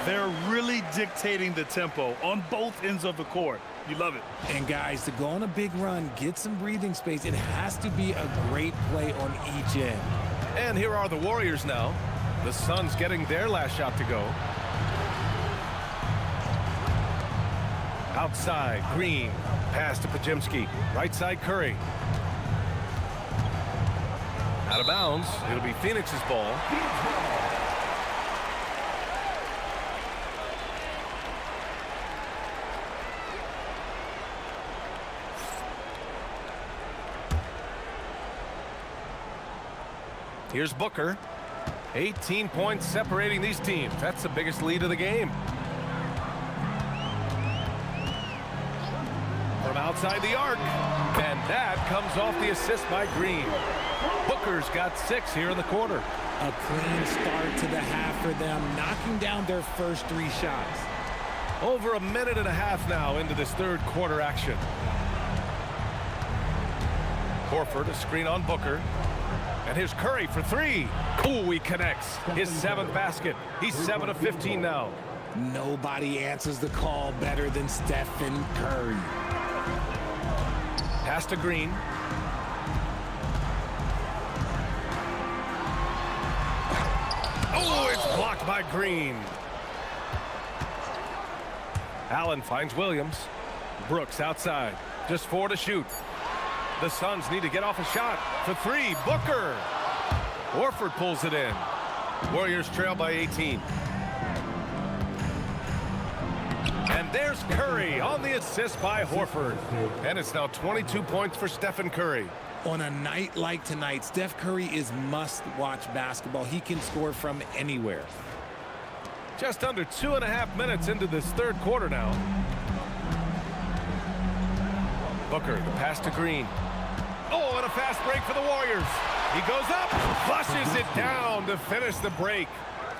They're really dictating the tempo on both ends of the court. You love it. And guys, to go on a big run, get some breathing space, it has to be a great play on each end. And here are the Warriors now. The Suns getting their last shot to go. Outside, Green. Pass to Porzingis. Right side, Curry. Out of bounds. It'll be Phoenix's ball. Here's Booker. 18 points separating these teams. That's the biggest lead of the game. From outside the arc. And that comes off the assist by Green. Booker's got 6 here in the quarter. A clean start to the half for them, knocking down their first 3 shots. Over a minute and a half now into this third quarter action. Horford, a screen on Booker. And here's Curry for 3. Ooh, he connects. His 7th basket. He's 7 of 15 now. Nobody answers the call better than Stephen Curry. Pass to Green. Oh, it's blocked by Green. Allen finds Williams. Brooks outside. Just 4 to shoot. The Suns need to get off a shot for 3. Booker. Horford pulls it in. Warriors trail by 18. And there's Curry on the assist by Horford. And it's now 22 points for Stephen Curry. On a night like tonight, Steph Curry is must-watch basketball. He can score from anywhere. Just under 2.5 minutes into this third quarter now. Booker, the pass to Green. Oh, and a fast break for the Warriors. He goes up, flushes it down to finish the break.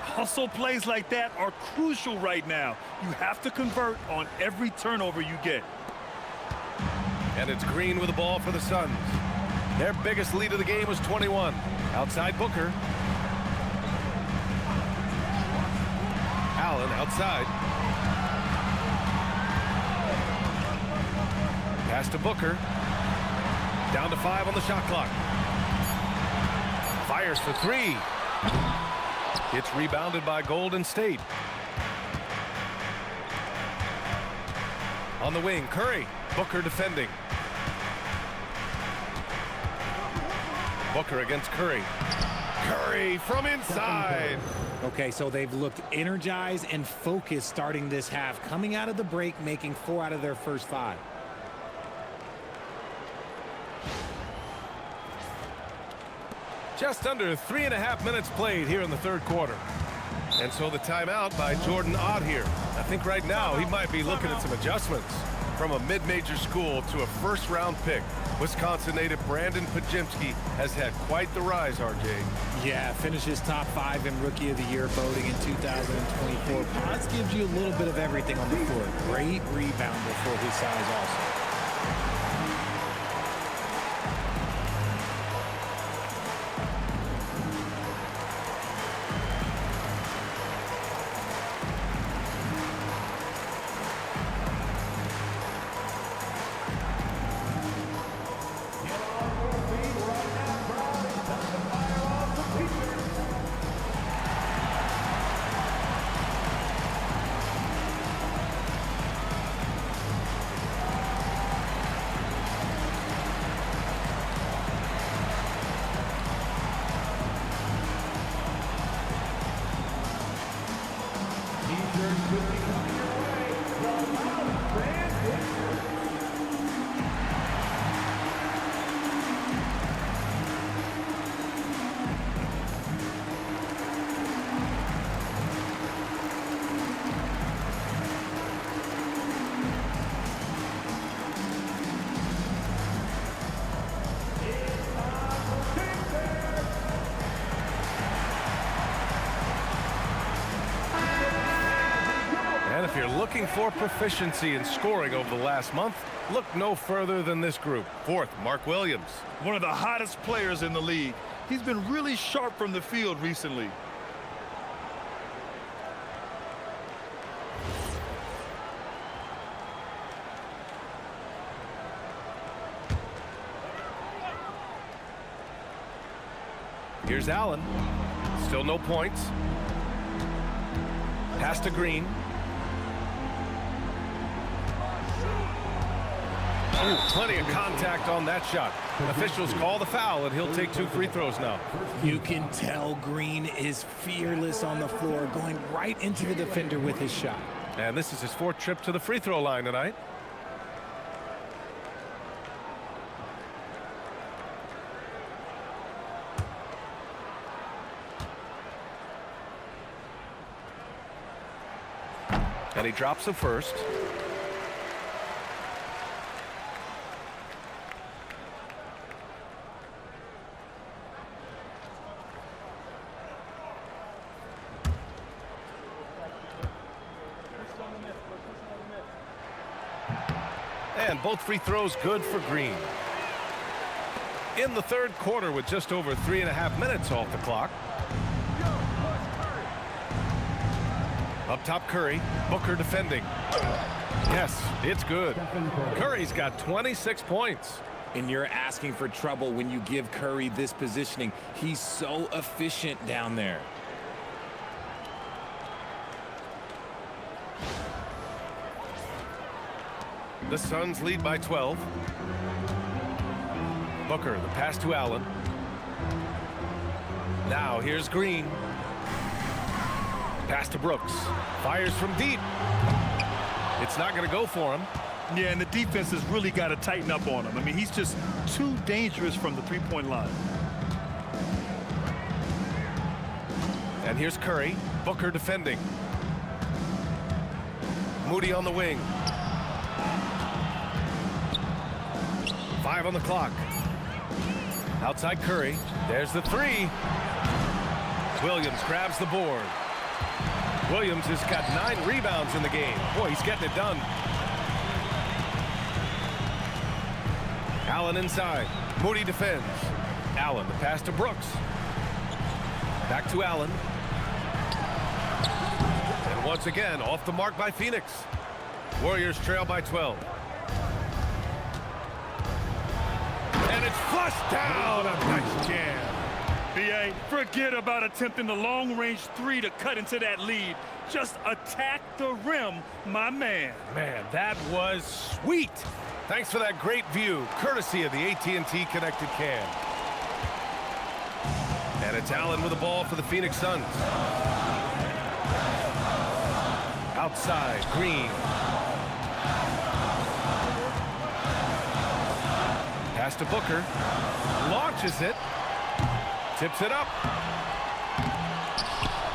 Hustle plays like that are crucial right now. You have to convert on every turnover you get. And it's Green with the ball for the Suns. Their biggest lead of the game was 21. Outside Booker. Allen outside. Pass to Booker. Down to 5 on the shot clock. Fires for 3. It's rebounded by Golden State. On the wing, Curry. Booker defending. Booker against Curry. Curry from inside. Okay, so they've looked energized and focused starting this half, coming out of the break, making 4 out of their first 5. Just under 3.5 minutes played here in the third quarter. And so the timeout by Jordan Ott here. I think right now he might be looking at some adjustments. From a mid-major school to a first-round pick, Wisconsin native Brandon Porzingis has had quite the rise, RJ. Yeah, finishes top 5 in Rookie of the Year voting in 2024. Potts gives you a little bit of everything on the floor. Great rebounder for his size also. If you're looking for proficiency in scoring over the last month, look no further than this group. 4th, Mark Williams. One of the hottest players in the league. He's been really sharp from the field recently. Here's Allen. Still no points. Pass to Green. Ooh, plenty of contact on that shot. Officials call the foul, and he'll take 2 free throws now. You can tell Green is fearless on the floor, going right into the defender with his shot. And this is his 4th trip to the free throw line tonight. And he drops the first. And both free throws good for Green. In the third quarter with just over 3.5 minutes off the clock. Up top, Curry. Booker defending. Yes, it's good. Curry's got 26 points. And you're asking for trouble when you give Curry this positioning. He's so efficient down there. The Suns lead by 12. Booker, the pass to Allen. Now here's Green. Pass to Brooks. Fires from deep. It's not going to go for him. Yeah, and the defense has really got to tighten up on him. I mean, he's just too dangerous from the three-point line. And here's Curry. Booker defending. Moody on the wing. 5 on the clock. Outside Curry. There's the 3. Williams grabs the board. Williams has got 9 rebounds in the game. Boy, he's getting it done. Allen inside. Moody defends. Allen, the pass to Brooks. Back to Allen. And once again, off the mark by Phoenix. Warriors trail by 12. And it's flushed down. A nice jam. B.A., forget about attempting the long-range 3 to cut into that lead. Just attack the rim, my man. Man, that was sweet. Thanks for that great view, courtesy of the AT&T Connected Cam. And it's Allen with the ball for the Phoenix Suns. Outside, Green. Pass to Booker. Launches it. Tips it up.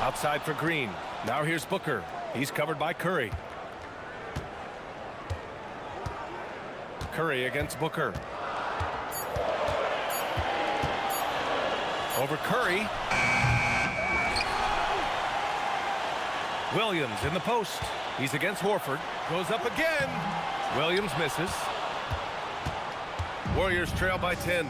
Outside for Green. Now here's Booker. He's covered by Curry. Curry against Booker. Over Curry. Williams in the post. He's against Horford. Goes up again. Williams misses. Warriors trail by 10.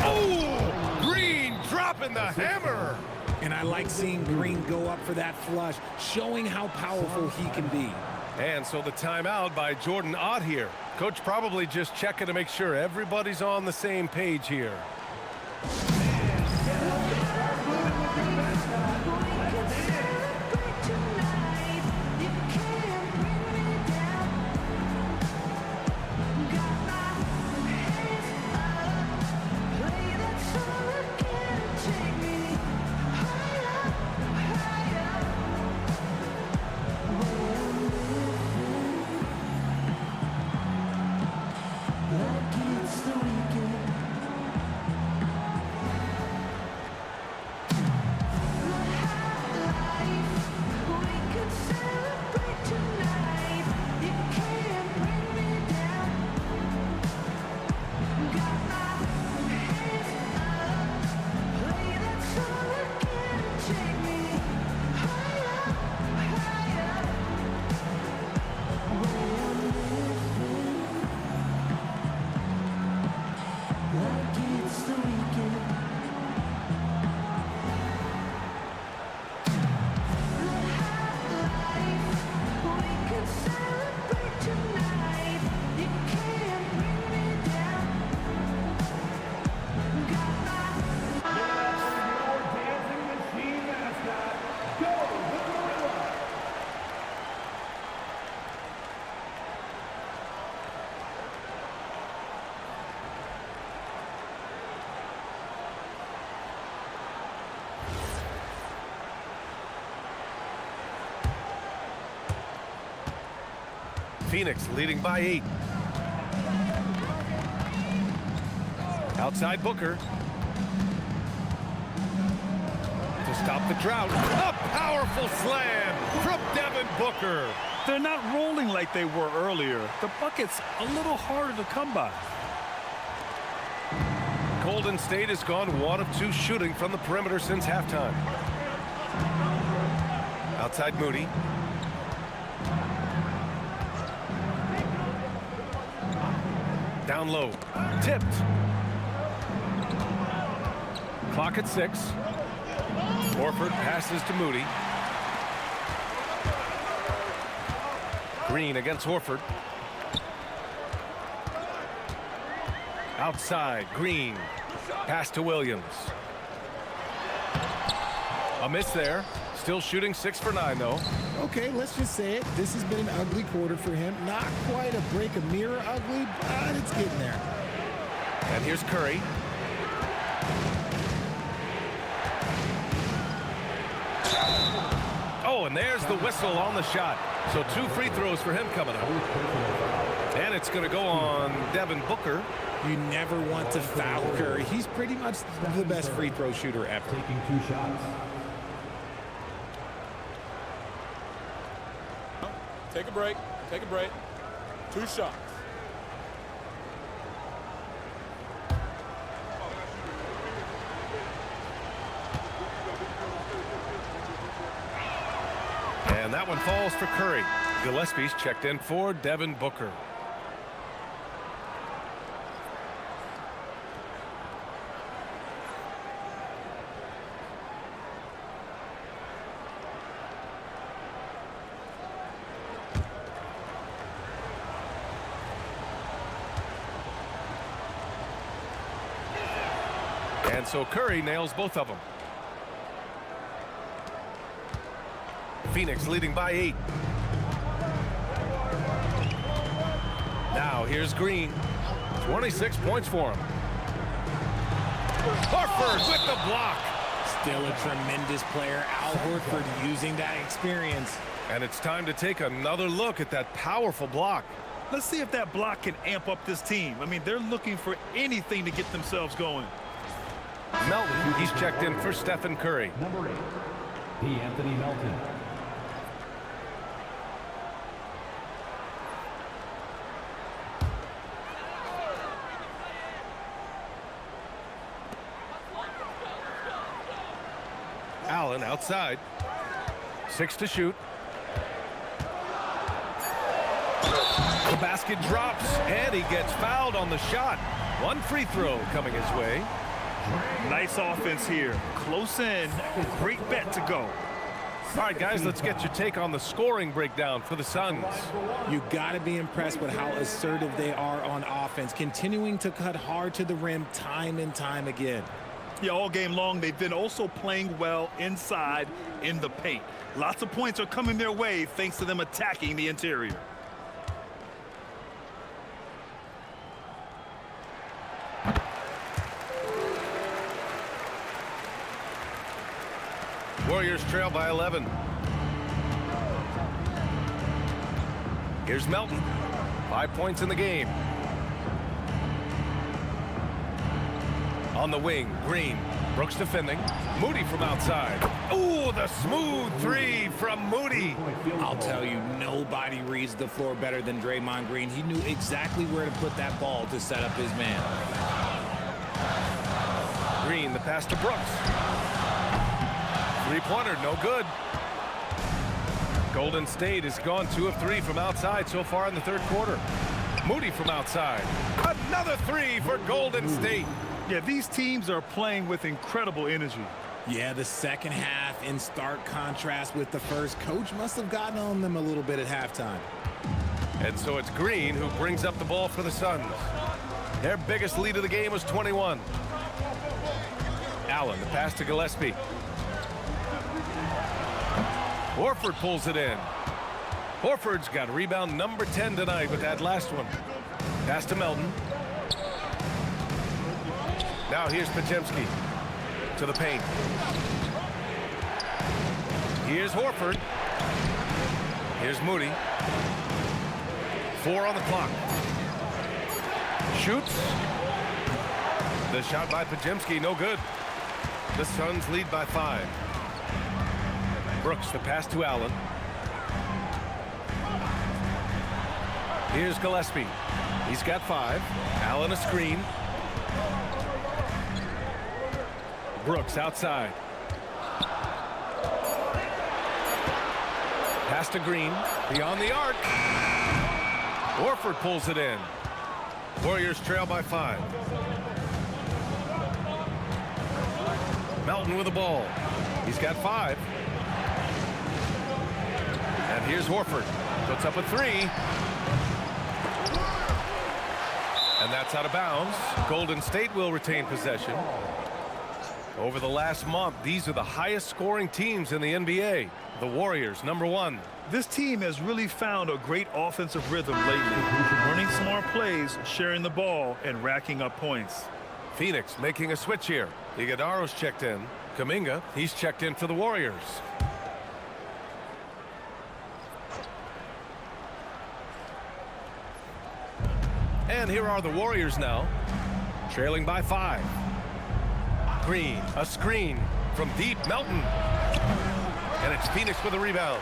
Oh! Green dropping the hammer. And I like seeing Green go up for that flush, showing how powerful he can be. And so the timeout by Jordan Ott here. Coach probably just checking to make sure everybody's on the same page here. Phoenix leading by 8. Outside Booker. To stop the drought. A powerful slam from Devin Booker. They're not rolling like they were earlier. The bucket's a little harder to come by. Golden State has gone 1 of 2 shooting from the perimeter since halftime. Outside Moody. Down low. Tipped. Clock at 6. Horford passes to Moody. Green against Horford. Outside, Green. Pass to Williams. A miss there. Still shooting 6 for 9, though. Okay, let's just say it. This has been an ugly quarter for him. Not quite a break a mirror ugly, but it's getting there. And here's Curry. Oh, and there's the whistle on the shot. So 2 free throws for him coming up. And it's going to go on Devin Booker. You never want to foul Curry. He's pretty much the best free throw shooter ever. Taking 2 shots. Take a break. Take a break. 2 shots. that one falls for Curry. Gillespie's checked in for Devin Booker. And so Curry nails both of them. Phoenix leading by 8. Now here's Green. 26 points for him. Horford with the block. Still a tremendous player. Al Horford using that experience. And it's time to take another look at that powerful block. Let's see if that block can amp up this team. I mean, they're looking for anything to get themselves going. Melton, he's checked in for Stephen Curry. Number 8, P. Anthony Melton. Allen outside. 6 to shoot. The basket drops, and he gets fouled on the shot. One free throw coming his way. Nice offense here. Close in. Great bet to go. All right, guys, let's get your take on the scoring breakdown for the Suns. You got to be impressed with how assertive they are on offense, continuing to cut hard to the rim time and time again. Yeah, all game long, they've been also playing well inside in the paint. Lots of points are coming their way thanks to them attacking the interior. Warriors trail by 11. Here's Melton. 5 points in the game. On the wing, Green. Brooks defending. Moody from outside. Ooh, the smooth 3 from Moody. I'll tell you, nobody reads the floor better than Draymond Green. He knew exactly where to put that ball to set up his man. Green, the pass to Brooks. 3-pointer, no good. Golden State has gone 2 of 3 from outside so far in the third quarter. Moody from outside. Another 3 for Golden State. Yeah, these teams are playing with incredible energy. Yeah, the second half in stark contrast with the first. Coach must have gotten on them a little bit at halftime. And so it's Green who brings up the ball for the Suns. Their biggest lead of the game was 21. Allen, the pass to Gillespie. Horford pulls it in. Horford's got rebound number 10 tonight with that last one. Pass to Melton. Now here's Porzingis to the paint. Here's Horford. Here's Moody. 4 on the clock. Shoots. The shot by Porzingis, no good. The Suns lead by 5. Brooks, the pass to Allen. Here's Gillespie. He's got 5. Allen a screen. Brooks outside. Pass to Green. Beyond the arc. Horford pulls it in. Warriors trail by 5. Melton with the ball. He's got 5. And here's Horford. Puts up a 3. And that's out of bounds. Golden State will retain possession. Over the last month, these are the highest scoring teams in the NBA. The Warriors, number 1. This team has really found a great offensive rhythm lately. Running smart plays, sharing the ball, and racking up points. Phoenix making a switch here. Iguodala's checked in. Kuminga, he's checked in for the Warriors. And here are the Warriors now, trailing by 5. Green, a screen from deep. Melton. And it's Phoenix with a rebound.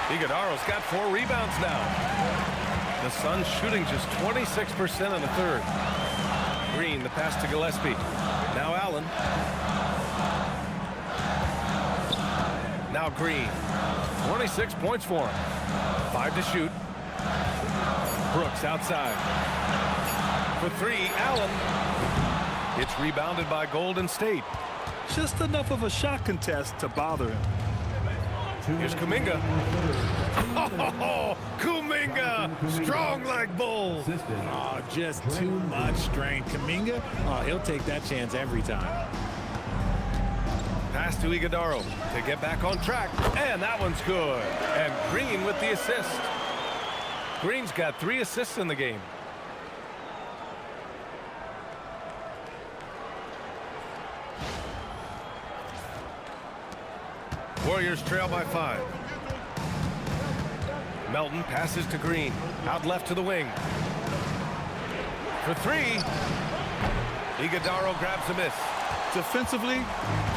Iguodala's got 4 rebounds now. The Suns shooting just 26% in the third. Green, the pass to Gillespie. Now Allen. Now Green. 26 points for him. 5 to shoot. Brooks outside. For 3, Allen. It's rebounded by Golden State. Just enough of a shot contest to bother him. Here's Kuminga. Oh, Kuminga, strong like bulls. Oh, just too much strength. Kuminga, oh, he'll take that chance every time. Pass to Iguodaro to get back on track, and that one's good. And Green with the assist. Green's got 3 assists in the game. Warriors trail by 5. Melton passes to Green. Out left to the wing. For 3. Iguodaro grabs a miss. Defensively,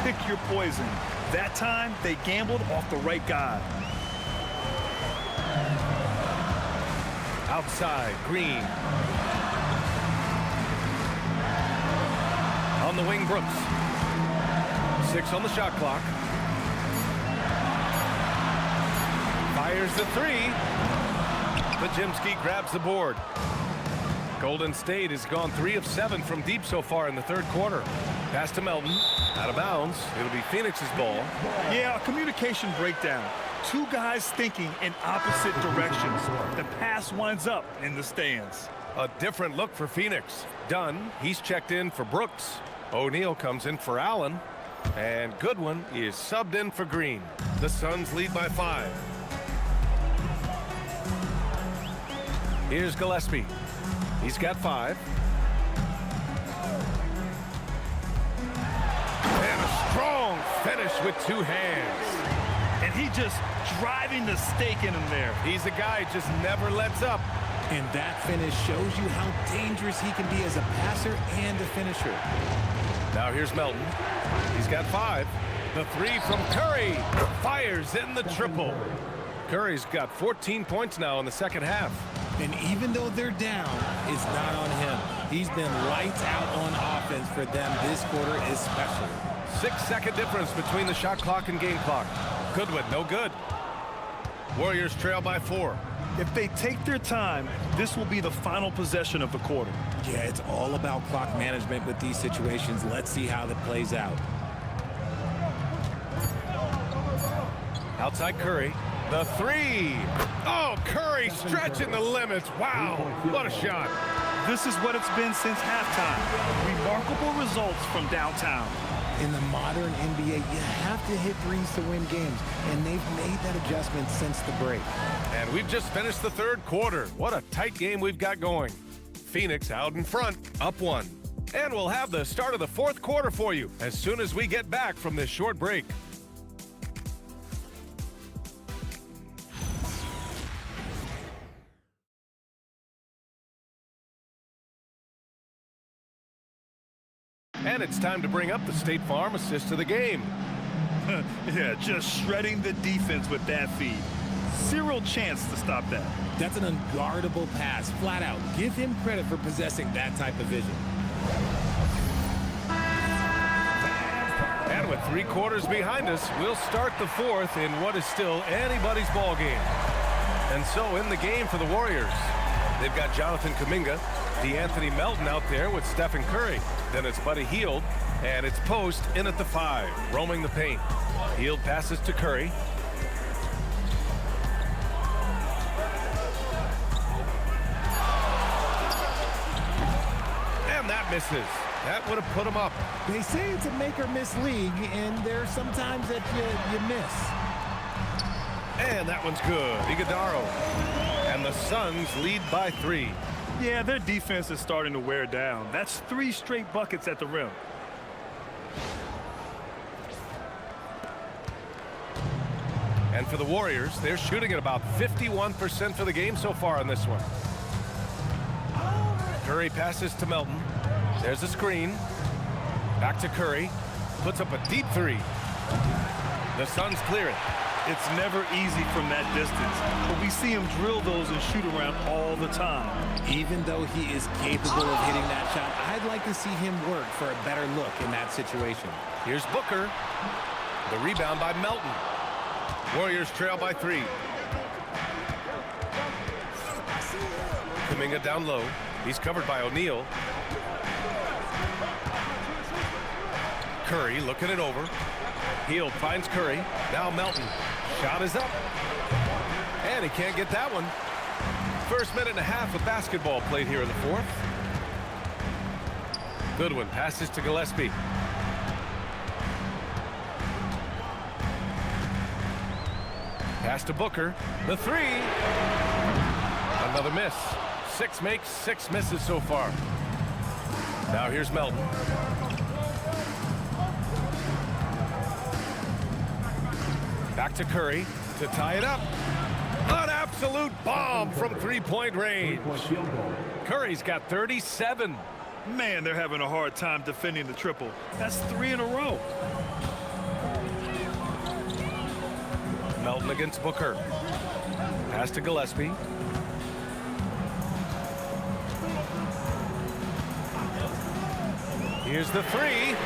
pick your poison. That time, they gambled off the right guy. Outside, Green. On the wing, Brooks. 6 on the shot clock. Fires the 3. Porzingis grabs the board. Golden State has gone 3 of 7 from deep so far in the third quarter. Pass to Melton. Out of bounds. It'll be Phoenix's ball. Yeah, a communication breakdown. 2 guys thinking in opposite directions. The pass winds up in the stands. A different look for Phoenix. Dunn, he's checked in for Brooks. O'Neal comes in for Allen. And Goodwin is subbed in for Green. The Suns lead by 5. Here's Gillespie. He's got 5. And a strong finish with 2 hands. And he just driving the stake in him there. He's a guy who just never lets up. And that finish shows you how dangerous he can be as a passer and a finisher. Now here's Melton. He's got 5. The 3 from Curry. Fires in the triple. Curry's got 14 points now in the second half. And even though they're down, it's not on him. He's been lights out on offense for them this quarter especially. 6-second difference between the shot clock and game clock. Goodwin, no good. Warriors trail by 4. If they take their time, this will be the final possession of the quarter. Yeah, it's all about clock management with these situations. Let's see how that plays out. Outside Curry. The 3. Oh, Curry stretching the limits. Wow, what a shot. This is what it's been since halftime. Remarkable results from downtown. In the modern NBA, you have to hit threes to win games, and they've made that adjustment since the break. And we've just finished the third quarter. What a tight game we've got going. Phoenix out in front, up 1. And we'll have the start of the fourth quarter for you as soon as we get back from this short break. And it's time to bring up the State Farm assist of the game. Yeah, just shredding the defense with that feed. 0 chance to stop that. That's an unguardable pass, flat out. Give him credit for possessing that type of vision. And with 3 quarters behind us, we'll start the fourth in what is still anybody's ball game. And so in the game for the Warriors, they've got Jonathan Kuminga, DeAnthony Melton out there with Stephen Curry. Then it's Buddy Hield, and it's Post in at the 5, roaming the paint. Hield passes to Curry. And that misses. That would have put him up. They say it's a make-or-miss league, and there's sometimes that you miss. And that one's good. Iguodaro. And the Suns lead by 3. Yeah, their defense is starting to wear down. That's 3 straight buckets at the rim. And for the Warriors, they're shooting at about 51% for the game so far in this one. Curry passes to Melton. There's a screen. Back to Curry. Puts up a deep 3. The Suns clear it. It's never easy from that distance, but we see him drill those and shoot around all the time. Even though he is capable of hitting that shot, I'd like to see him work for a better look in that situation. Here's Booker. The rebound by Melton. Warriors trail by 3. Kuminga down low. He's covered by O'Neal. Curry looking it over. Hield finds Curry. Now Melton. Shot is up. And he can't get that one. First minute and a half of basketball played here in the fourth. Goodwin passes to Gillespie. Pass to Booker. The 3. Another miss. 6 makes, 6 misses so far. Now here's Melton. Back to Curry to tie it up. An absolute bomb from three-point range. Curry's got 37. Man, they're having a hard time defending the triple. That's 3 in a row. Melton against Booker. Pass to Gillespie. Here's the 3.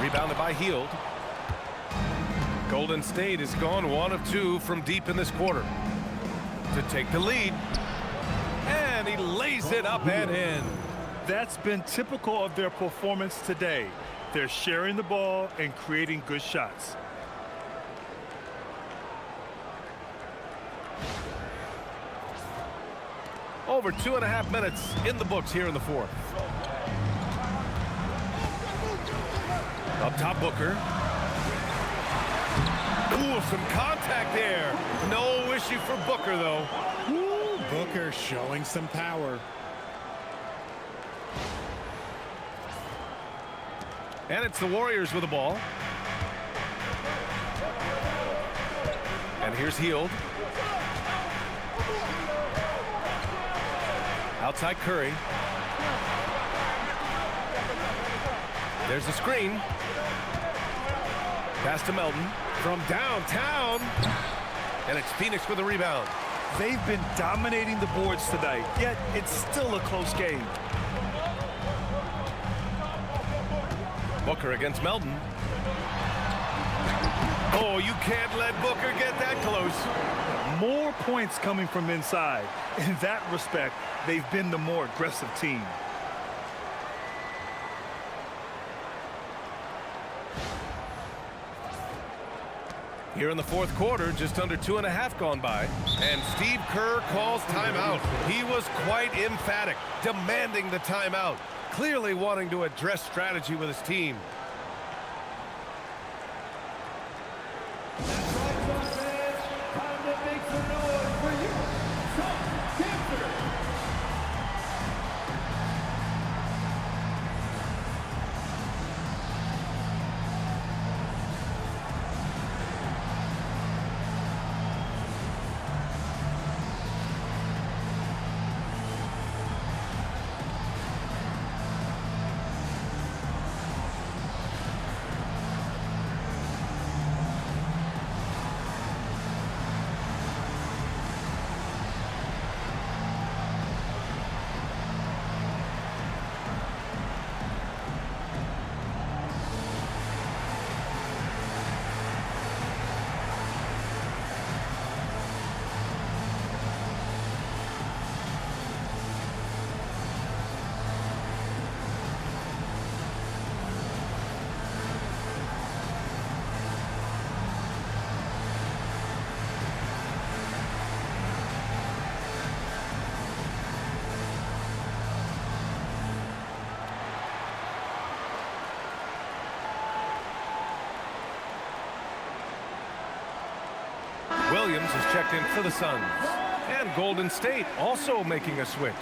Rebounded by Hield. Golden State has gone 1 of 2 from deep in this quarter to take the lead. And he lays it up and in. That's been typical of their performance today. They're sharing the ball and creating good shots. Over 2.5 minutes in the books here in the fourth. Up top, Booker. Ooh, some contact there. No issue for Booker, though. Woo, Booker showing some power. And it's the Warriors with the ball. And here's Hield. Outside Curry. There's the screen. Pass to Melton from downtown. And it's Phoenix with the rebound. They've been dominating the boards tonight, yet it's still a close game. Booker against Melton. Oh, you can't let Booker get that close. More points coming from inside. In that respect, they've been the more aggressive team. Here in the fourth quarter, just under 2.5 gone by, and Steve Kerr calls timeout. He was quite emphatic, demanding the timeout, clearly wanting to address strategy with his team. Williams is checked in for the Suns. And Golden State also making a switch.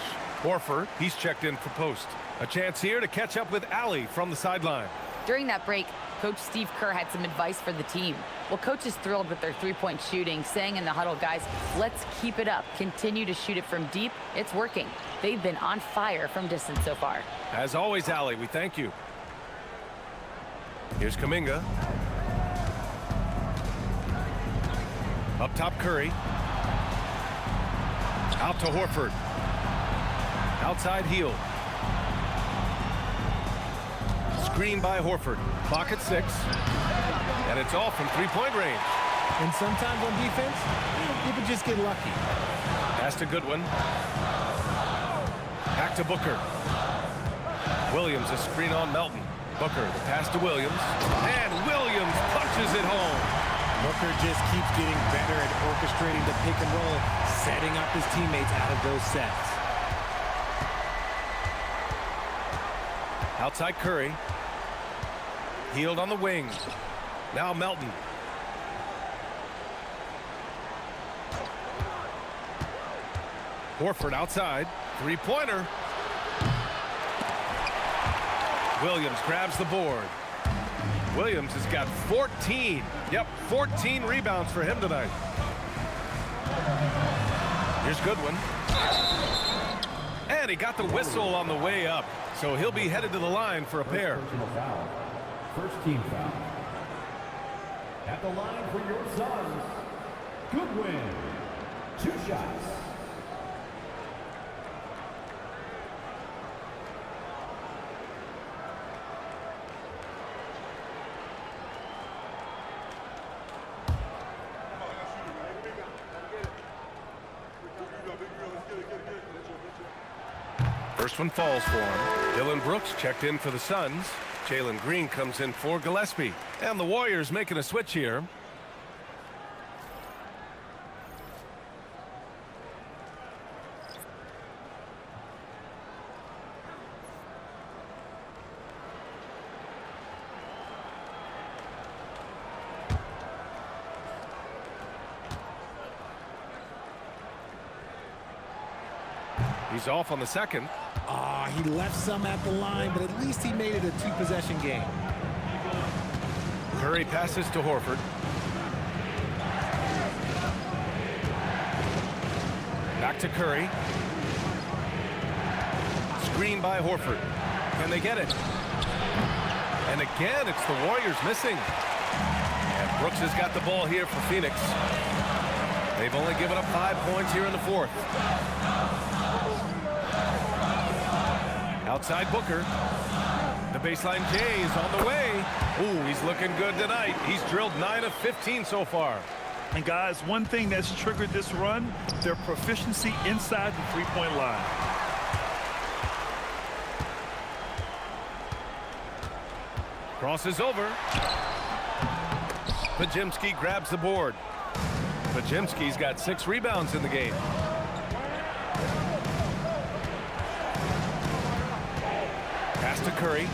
Horford, he's checked in for post. A chance here to catch up with Allie from the sideline. During that break, Coach Steve Kerr had some advice for the team. Well, Coach is thrilled with their three-point shooting, saying in the huddle, guys, let's keep it up. Continue to shoot it from deep. It's working. They've been on fire from distance so far. As always, Allie, we thank you. Here's Kuminga. Up top, Curry. Out to Horford. Outside, Hield. Screen by Horford. Clock at 6. And it's off from three-point range. And sometimes on defense, you can just get lucky. Pass to Goodwin. Back to Booker. Williams, a screen on Melton. Booker, the pass to Williams. And Williams punches it home. Booker just keeps getting better at orchestrating the pick and roll, setting up his teammates out of those sets. Outside Curry. Hield on the wing. Now Melton. Horford outside. Three-pointer. Williams grabs the board. Williams has got 14. Yep, 14 rebounds for him tonight. Here's Goodwin. And he got the whistle on the way up. So he'll be headed to the line for a pair. First team foul. At the line for your Suns, Goodwin. 2 shots. First one falls for him. Dillon Brooks checked in for the Suns. Jalen Green comes in for Gillespie. And the Warriors making a switch here. He's off on the second. He left some at the line, but at least he made it a 2-possession game. Curry passes to Horford. Back to Curry. Screen by Horford. Can they get it? And again, it's the Warriors missing. And Brooks has got the ball here for Phoenix. They've only given up 5 points here in the fourth. Outside Booker. The baseline J is on the way. Ooh, he's looking good tonight. He's drilled 9 of 15 so far. And guys, one thing that's triggered this run, their proficiency inside the three-point line. Crosses over. Porzingis grabs the board. Porzingis got 6 rebounds in the game. Pass to Curry.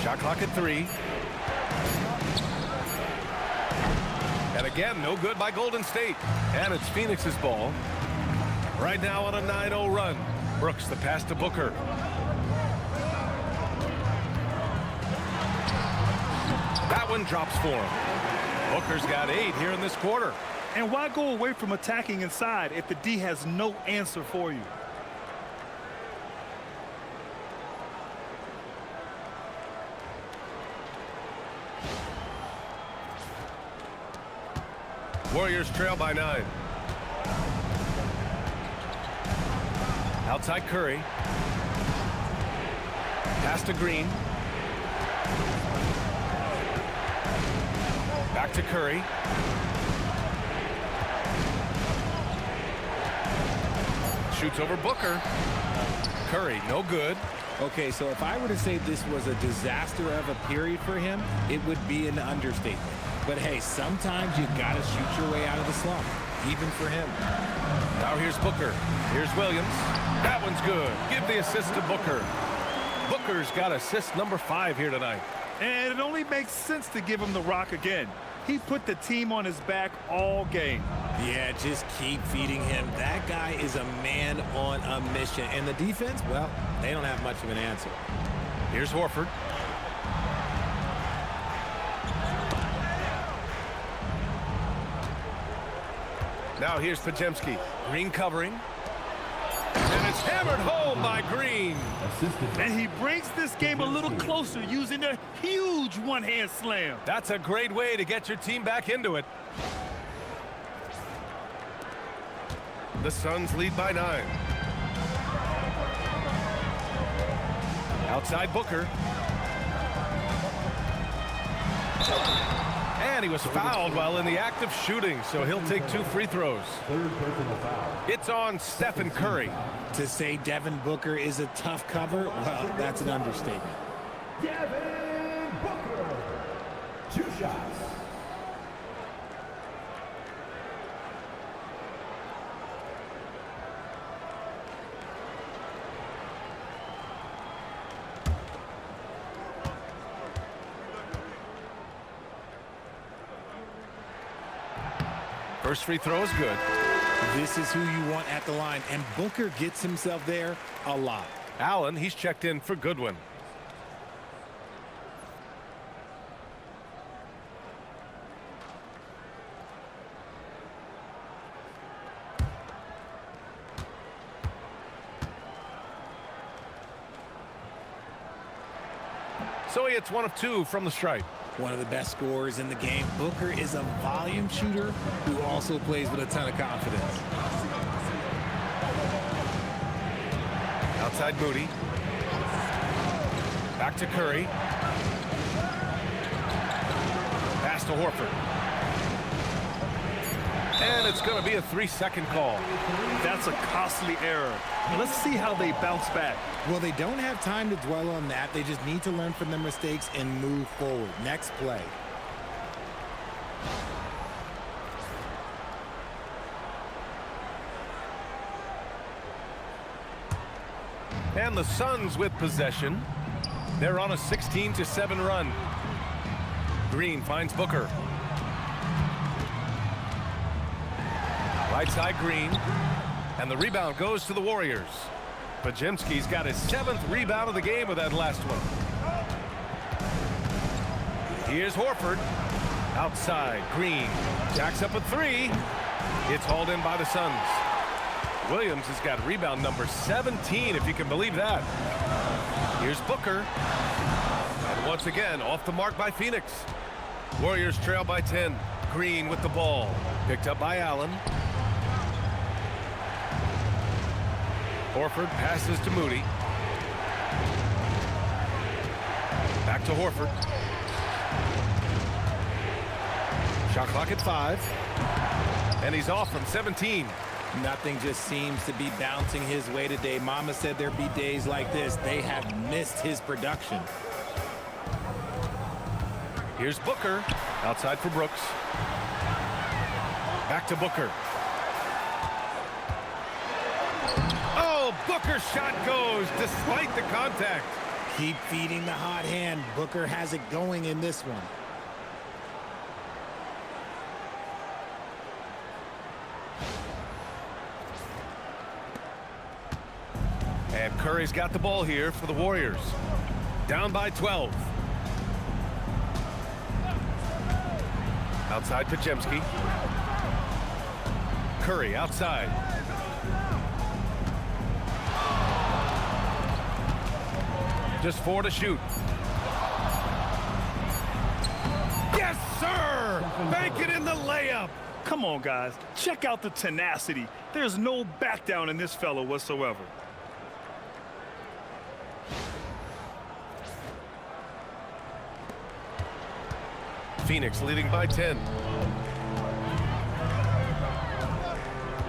Shot clock at 3. And again, no good by Golden State. And it's Phoenix's ball. Right now on a 9-0 run. Brooks, the pass to Booker. That one drops for him. Booker's got 8 here in this quarter. And why go away from attacking inside if the D has no answer for you? Warriors trail by 9. Outside Curry. Pass to Green. Back to Curry. Shoots over Booker. Curry, no good. Okay, so if I were to say this was a disaster of a period for him, it would be an understatement. But hey, sometimes you got to shoot your way out of the slump, even for him. Now here's Booker. Here's Williams. That one's good. Give the assist to Booker. Booker's got assist number 5 here tonight. And it only makes sense to give him the rock again. He put the team on his back all game. Yeah, just keep feeding him. That guy is a man on a mission. And the defense, well, they don't have much of an answer. Here's Horford. Now here's Porzingis. Green covering. And it's hammered home by Green. And he brings this game a little closer using a huge one-hand slam. That's a great way to get your team back into it. The Suns lead by 9. Outside Booker. And he was fouled while in the act of shooting, so he'll take 2 free throws. It's on Stephen Curry. To say Devin Booker is a tough cover, well, that's an understatement. Devin Booker. 2 shots. First free throw is good. This is who you want at the line, and Booker gets himself there a lot. Allen, he's checked in for Goodwin. So he hits 1 of 2 from the stripe. One of the best scorers in the game. Booker is a volume shooter who also plays with a ton of confidence. Outside Moody. Back to Curry. Pass to Horford. And it's going to be a 3-second call. That's a costly error. Let's see how they bounce back. Well, they don't have time to dwell on that. They just need to learn from their mistakes and move forward. Next play. And the Suns with possession. They're on a 16-7 run. Green finds Booker. Right side Green. And the rebound goes to the Warriors. Porzingis got his 7th rebound of the game with that last one. Here's Horford. Outside, Green. Jacks up a 3. It's hauled in by the Suns. Williams has got rebound number 17, if you can believe that. Here's Booker. And once again, off the mark by Phoenix. Warriors trail by 10. Green with the ball. Picked up by Allen. Horford passes to Moody. Back to Horford. Shot clock at 5. And he's off from 17. Nothing just seems to be bouncing his way today. Mama said there'd be days like this. They have missed his production. Here's Booker. Outside for Brooks. Back to Booker. Booker's shot goes despite the contact. Keep feeding the hot hand. Booker has it going in this one. And Curry's got the ball here for the Warriors. Down by 12. Outside Porzingis. Curry outside. Just 4 to shoot. Yes, sir! Bank it in the layup. Come on, guys. Check out the tenacity. There's no back down in this fellow whatsoever. Phoenix leading by 10.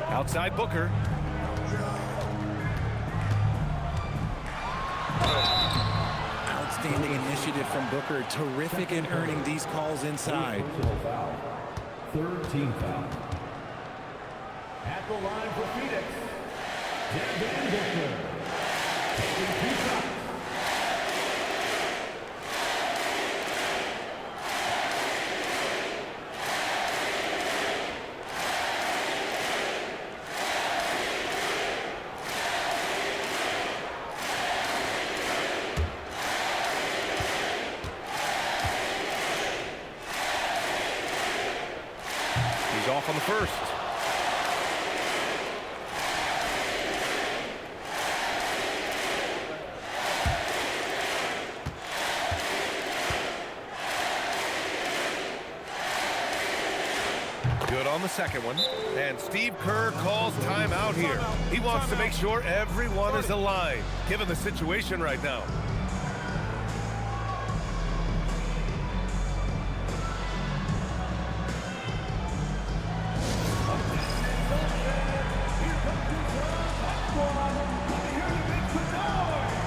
Outside Booker. Outstanding initiative from Booker. Terrific in earning these calls inside. Third team foul. At the line for Phoenix, Devin Booker. Taking 2 shots. Off on the first. Good on the second one. And Steve Kerr calls timeout here. He wants to make sure everyone is aligned, given the situation right now. squad, let me hear you make some noise.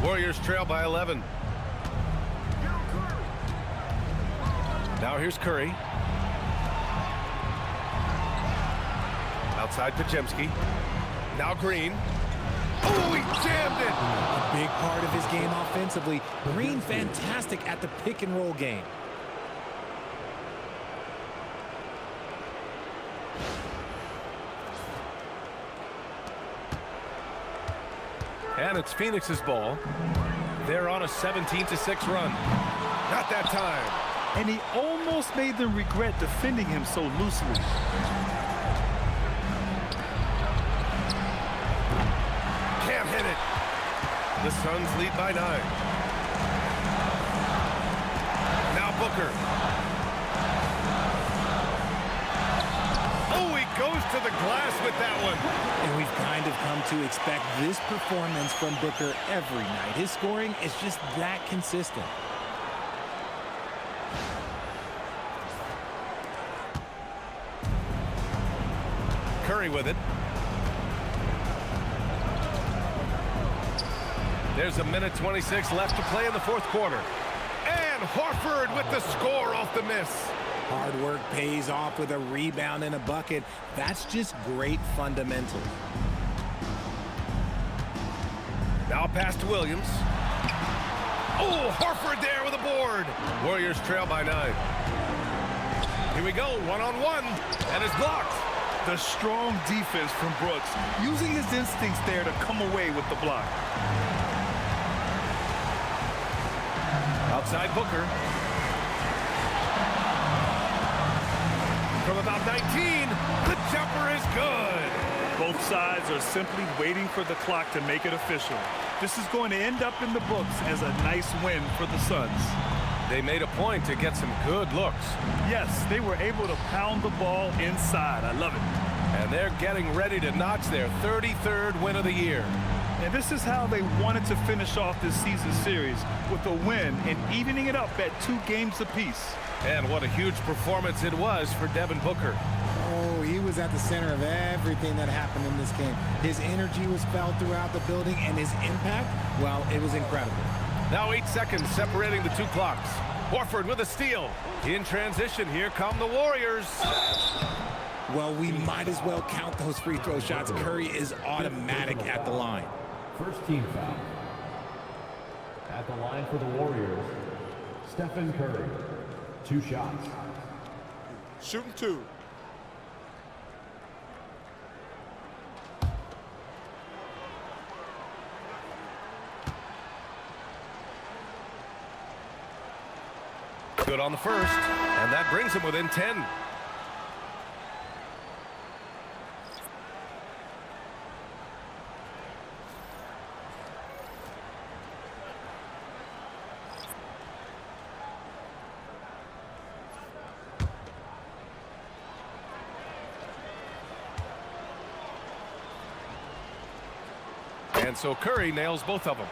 Warriors trail by 11. Now here's Curry. Outside Porzingis. Now Green. Oh, he jammed it! A big part of his game offensively. Green fantastic at the pick and roll game. And it's Phoenix's ball. They're on a 17-6 run. Not that time. And he almost made them regret defending him so loosely. Can't hit it. The Suns lead by 9. Now Booker. Oh, he goes to the glass with that one. And we've kind of come to expect this performance from Booker every night. His scoring is just that consistent. Curry with it. There's a minute 26 left to play in the fourth quarter. And Horford with the score off the miss. Hard work pays off with a rebound and a bucket. That's just great fundamentals. Now pass to Williams. Oh, Horford there with a board. Warriors trail by 9. Here we go, one-on-one, and it's blocked. The strong defense from Brooks, using his instincts there to come away with the block. Outside Booker. From about 19, the jumper is good. Both sides are simply waiting for the clock to make it official. This is going to end up in the books as a nice win for the Suns. They made a point to get some good looks. Yes, they were able to pound the ball inside. I love it. And they're getting ready to notch their 33rd win of the year. And this is how they wanted to finish off this season series, with a win and evening it up at 2 games apiece. And what a huge performance it was for Devin Booker. Oh, he was at the center of everything that happened in this game. His energy was felt throughout the building, and his impact, well, it was incredible. Now 8 seconds separating the 2 clocks. Horford with a steal. In transition, here come the Warriors. Well, we might as well count those free throw shots. Curry is automatic at the line. First team foul. At the line for the Warriors, Stephen Curry. 2 shots. Shooting 2. Good on the first, and that brings him within 10. And so Curry nails both of them.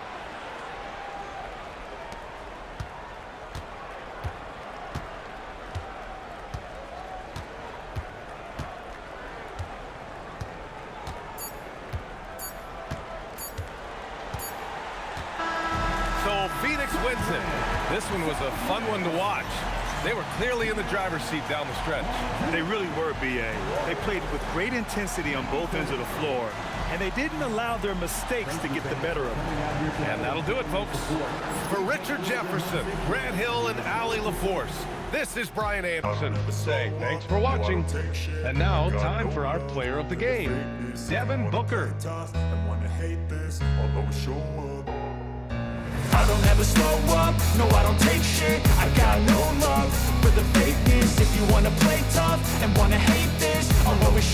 So Phoenix wins it. This one was a fun one to watch. They were clearly in the driver's seat down the stretch. They really were, B.A. They played with great intensity on both ends of the floor, and they didn't allow their mistakes to get the better of them. And that'll do it, folks. For Richard Jefferson, Grant Hill, and Allie LaForce, this is Brian Anderson. Say thanks for watching. And now, time for our player of the game, Devin Booker. I don't ever slow up, no I don't take shit. I got no love for the fakeness. If you wanna play tough and wanna hate this, I'll always